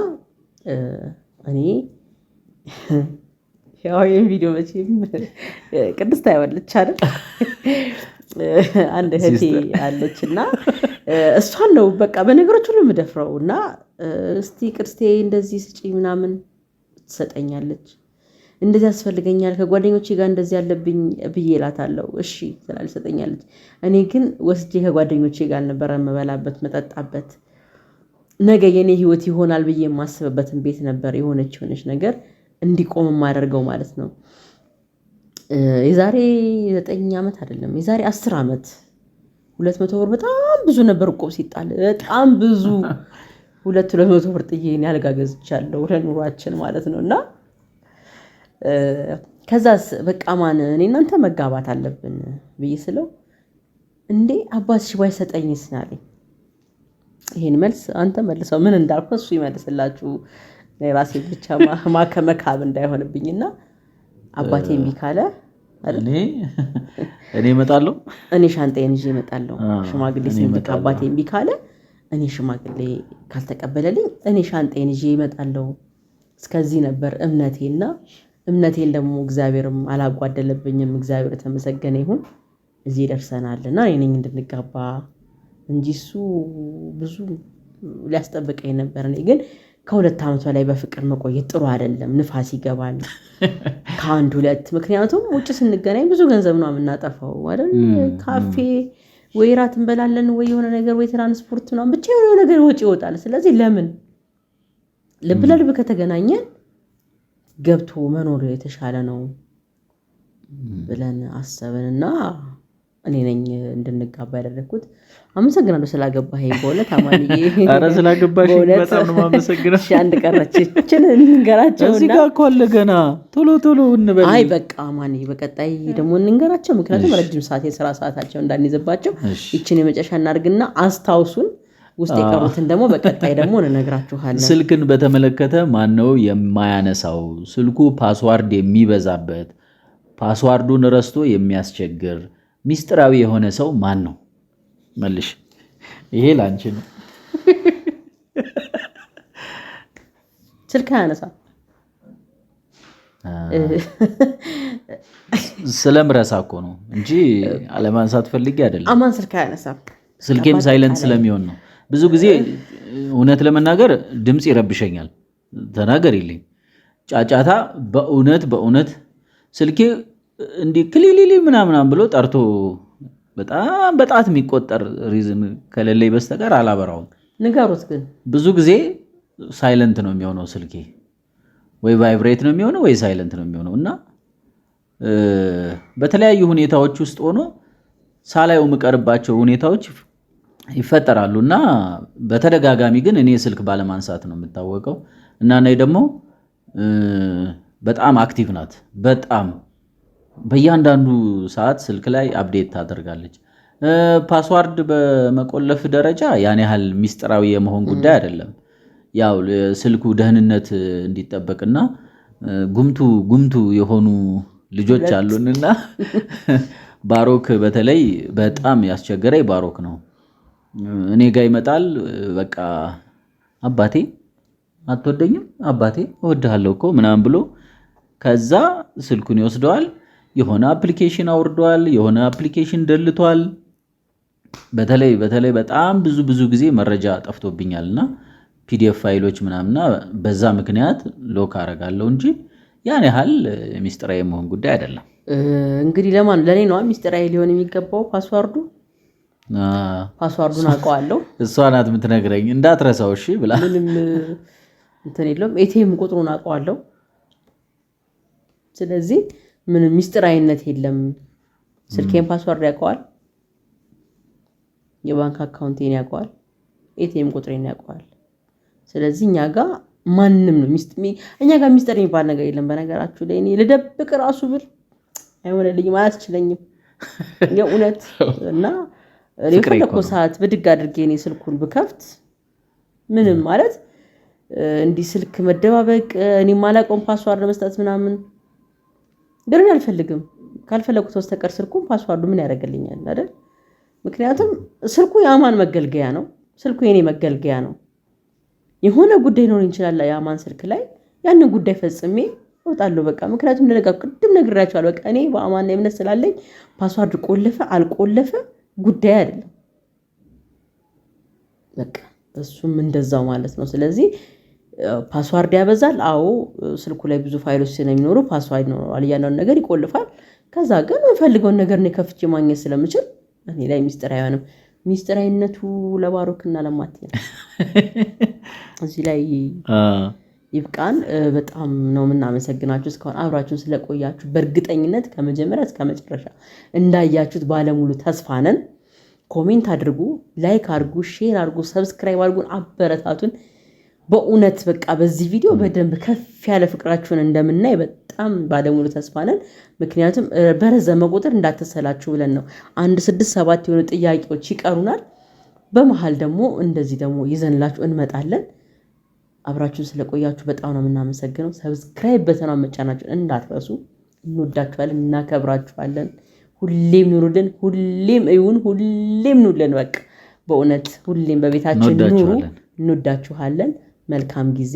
A: እኔ ያው ይሄን ቪዲዮ መቼም ቅድስት አይወልች አይደል አንድ እህቴ አለችና እሷን ነው በቃ በነገሮች ሁሉ የምደፍረው እና እስቲ ቅድስቴ እንደዚህ ስጪ ምናምን ትሰጠኛለች። እንደዚህ ያስፈልገኛል ከጓደኞቼ ጋር እንደዚህ ያለብኝ ብዬ እላታለሁ። እሺ ትሰጠኛለች። እኔ ግን ወስጄ ከጓደኞቼ ጋር ነበር የምበላበት መጠጣበት ነገ የኔ ህይወት ይሆናል ብዬ የማስብበትን ቤት ነበር የሆነች ነገር እንዲቆም የማደርገው ማለት ነው። የዛሬ 9 ዓመት አይደለም የዛሬ 10 ዓመት 200 ብር በጣም ብዙ ነበር እቆብ ሲጣል በጣም ብዙ 200 ብር ጥዬ እኔ አልጋ ገዝቻለሁ ለኑሯችን ማለት ነው። እና ከዛስ በቃ ማን እኔ እናንተ መጋባት አለብን ብዬ ስለው እንዴ አባትሽ ባይሰጠኝስ አለኝ። ይሄን መልስ አንተ መልሰው ምን እንዳልኩ እሱ ይመልስላችሁ ራሴ ብቻ ማከመካብ እንዳይሆንብኝና አባቴ እምቢ ካለ
B: እኔ እመጣለሁ
A: እኔ ሻንጣዬን ይዤ እመጣለሁ። ሽማግሌ ሲመጣ አባቴ እምቢ ካለ እኔ ሽማግሌ ካልተቀበለልኝ እኔ ሻንጣዬን ይዤ እመጣለሁ። እስከዚህ ነበር እምነቴና እምነቴን ደግሞ እግዚአብሔርም አላጓደለብኝም። እግዚአብሔር የተመሰገነ ይሁን እዚህ ደርሰናልና እኔ ነኝ እንድንጋባ እንጂ እሱ ብዙ ሊያስጠብቀኝ ነበር። እኔ ግን ከ2 ዓመት በላይ በፍቅር መቆየት ጥሩ አይደለም። ንፋስ ይገባል ከ1-2 ምክንያቱም ውጭ ስንገናኝ ብዙ ገንዘብ ነው የምናጠፋው አይደል? ካፌ ወይ ራት እንበላለን ወይ የሆነ ነገር ወይ ትራንስፖርት ነው ብቻ የሆነ ነገር ወጪ ይወጣል። ስለዚህ ለምን ልብ ለልብ ከተገናኘን ገብቶ መኖር የተሻለ ነው ብለን አሰብንና እኔ ነኝ እንድንጋባ ያደረኩት። አመሰግናለሁ ስላገባኸኝ በእውነት አማንዬ።
B: ኧረ ስላገባሽ በጣም ነው የማመሰግነው።
A: እሺ አንድ ቀረችችን እንንገራቸው
B: እዚህ ጋር እኮ አለ ገና ቶሎ እንበል።
A: አይ በቃ አማንዬ በቀጣይ ደግሞ እንንገራቸው ምክንያቱም ረጅም ሰዓት የሥራ ሰዓታቸው እንዳንይዝባቸው ይችን የመጨረሻ እናድርግና አስታውሱን። ውስጥ የቀሩትን ደግሞ በቀጣይ ደግሞ እንነግራችኋለን።
B: ስልክን በተመለከተ ማን ነው የማያነሳው? ስልኩ ፓስዋርድ የሚበዛበት ፓስዋርዱን ረስቶ የሚያስቸግር ሚስጥራዊ የሆነ ሰው ማን ነው? መልሽ። ይሄ ላንቺ ነው።
A: ስልክ አያነሳም።
B: ስለምረሳ እኮ ነው እንጂ አለማንሳት ፈልጌ አይደለም።
A: አማን ስልክ አያነሳም።
B: ስልኬም ሳይለንት ስለሚሆን ነው። ብዙ ጊዜ እውነት ለመናገር ድምፅ ይረብሸኛል። ተናገሪልኝ ጫጫታ። በእውነት ስልኬ እንዲህ ክሊሊሊ ምናምን ብሎ ጠርቶ በጣም በጣት የሚቆጠር ሪዝን ከሌለኝ በስተቀር አላበራውም።
A: ንገሩት። ግን
B: ብዙ ጊዜ ሳይለንት ነው የሚሆነው ስልኬ፣ ወይ ቫይብሬት ነው የሚሆነው ወይ ሳይለንት ነው የሚሆነው እና በተለያዩ ሁኔታዎች ውስጥ ሆኖ ሳላየው የምቀርባቸው ሁኔታዎች ይፈጠራሉ እና በተደጋጋሚ ግን እኔ ስልክ ባለማንሳት ነው የምታወቀው። እና እኔ ደግሞ በጣም አክቲቭ ናት። በጣም በእያንዳንዱ ሰዓት ስልክ ላይ አፕዴት ታደርጋለች። ፓስዋርድ በመቆለፍ ደረጃ ያን ያህል ሚስጥራዊ የመሆን ጉዳይ አይደለም። ያው ስልኩ ደህንነት እንዲጠበቅና ጉምቱ የሆኑ ልጆች አሉንና ባሮክ በተለይ በጣም ያስቸገረኝ ባሮክ ነው። እኔ ጋር ይመጣል። በቃ አባቴ አትወደኝም? አባቴ እወድሃለሁ እኮ ምናምን ብሎ ከዛ ስልኩን ይወስደዋል። የሆነ አፕሊኬሽን አውርዷል፣ የሆነ አፕሊኬሽን ደልቷል። በተለይ በጣም ብዙ ጊዜ መረጃ ጠፍቶብኛልና ፒዲኤፍ ፋይሎች ምናምና በዛ ምክንያት ሎክ አረጋለሁ እንጂ ያን ያህል ሚስጥራዊ የመሆን ጉዳይ አይደለም።
A: እንግዲህ ለኔ ነው ሚስጥራዊ ሊሆን የሚገባው ፓስዋርዱን አውቀዋለሁ።
B: እሷ ናት የምትነግረኝ እንዳትረሳው እሺ ብላ።
A: ምንም እንትን የለውም። ኤቲኤም ቁጥሩን አውቀዋለሁ። ስለዚህ ምንም ሚስጥራዊነት የለም። ስልኬን ፓስዋርድ ያውቀዋል፣ የባንክ አካውንቴን ያውቀዋል፣ ኤቲኤም ቁጥሬን ያውቀዋል። ስለዚህ እኛ ጋር ማንም ነው እኛ ጋር ሚስጥር የሚባል ነገር የለም። በነገራችሁ ላይ እኔ ልደብቅ ራሱ ብል አይሆንልኝም፣ አያስችለኝም የእውነት እና የፈለኩ ሰዓት ብድግ አድርጌ እኔ ስልኩን ብከፍት ምንም ማለት እንዲህ ስልክ መደባበቅ እኔ ማላውቀውን ፓስዋርድ መስጠት ምናምን ግን አልፈልግም። ካልፈለኩት በስተቀር ስልኩን ፓስዋርዱ ምን ያደርግልኛል አይደል? ምክንያቱም ስልኩ የአማን መገልገያ ነው። ስልኩ የኔ መገልገያ ነው። የሆነ ጉዳይ ኖር ይችላል የአማን ስልክ ላይ ያንን ጉዳይ ፈጽሜ እወጣለሁ በቃ። ምክንያቱም ቅድም ነግሬያቸዋለሁ። በቃ እኔ በአማን እምነት ስላለኝ ፓስዋርድ ቆለፈ አልቆለፈ ጉዳይ አይደለም። በቃ እሱም እንደዛው ማለት ነው። ስለዚህ ፓስዋርድ ያበዛል። አዎ ስልኩ ላይ ብዙ ፋይሎች ስለሚኖሩ ፓስዋርድ ይኖራል፣ እያንዳንዱ ነገር ይቆልፋል። ከዛ ግን የምፈልገውን ነገር እኔ ከፍቼ ማግኘት ስለምችል እኔ ላይ ሚስጥር አይሆንም። ሚስጥራዊነቱ ለባሮክና ለማቴ ነው። እዚህ ላይ ይብቃን። በጣም ነው የምናመሰግናችሁ እስካሁን አብራችሁን ስለቆያችሁ። በእርግጠኝነት ከመጀመሪያ እስከ መጨረሻ እንዳያችሁት ባለሙሉ ተስፋ ነን። ኮሜንት አድርጉ፣ ላይክ አድርጉ፣ ሼር አድርጉ፣ ሰብስክራይብ አድርጉን፣ አበረታቱን። በእውነት በቃ በዚህ ቪዲዮ በደንብ ከፍ ያለ ፍቅራችሁን እንደምናይ በጣም ባለሙሉ ተስፋ ነን። ምክንያቱም በረዘመ ቁጥር እንዳትሰላችሁ ብለን ነው። 1 6 7 የሆኑ ጥያቄዎች ይቀሩናል። በመሃል ደግሞ እንደዚህ ደግሞ ይዘንላችሁ እንመጣለን። አብራችሁን ስለቆያችሁ በጣም ነው የምናመሰግነው። ሰብስክራይብ በተናው መጫናችሁን እንዳትረሱ። እንወዳችኋለን፣ እናከብራችኋለን። ሁሌም ኑሩልን፣ ሁሌም እዩን፣ ሁሌም ኑሩልን። በቃ በእውነት ሁሌም በቤታችን ኑሩ። እንወዳችኋለን። መልካም ጊዜ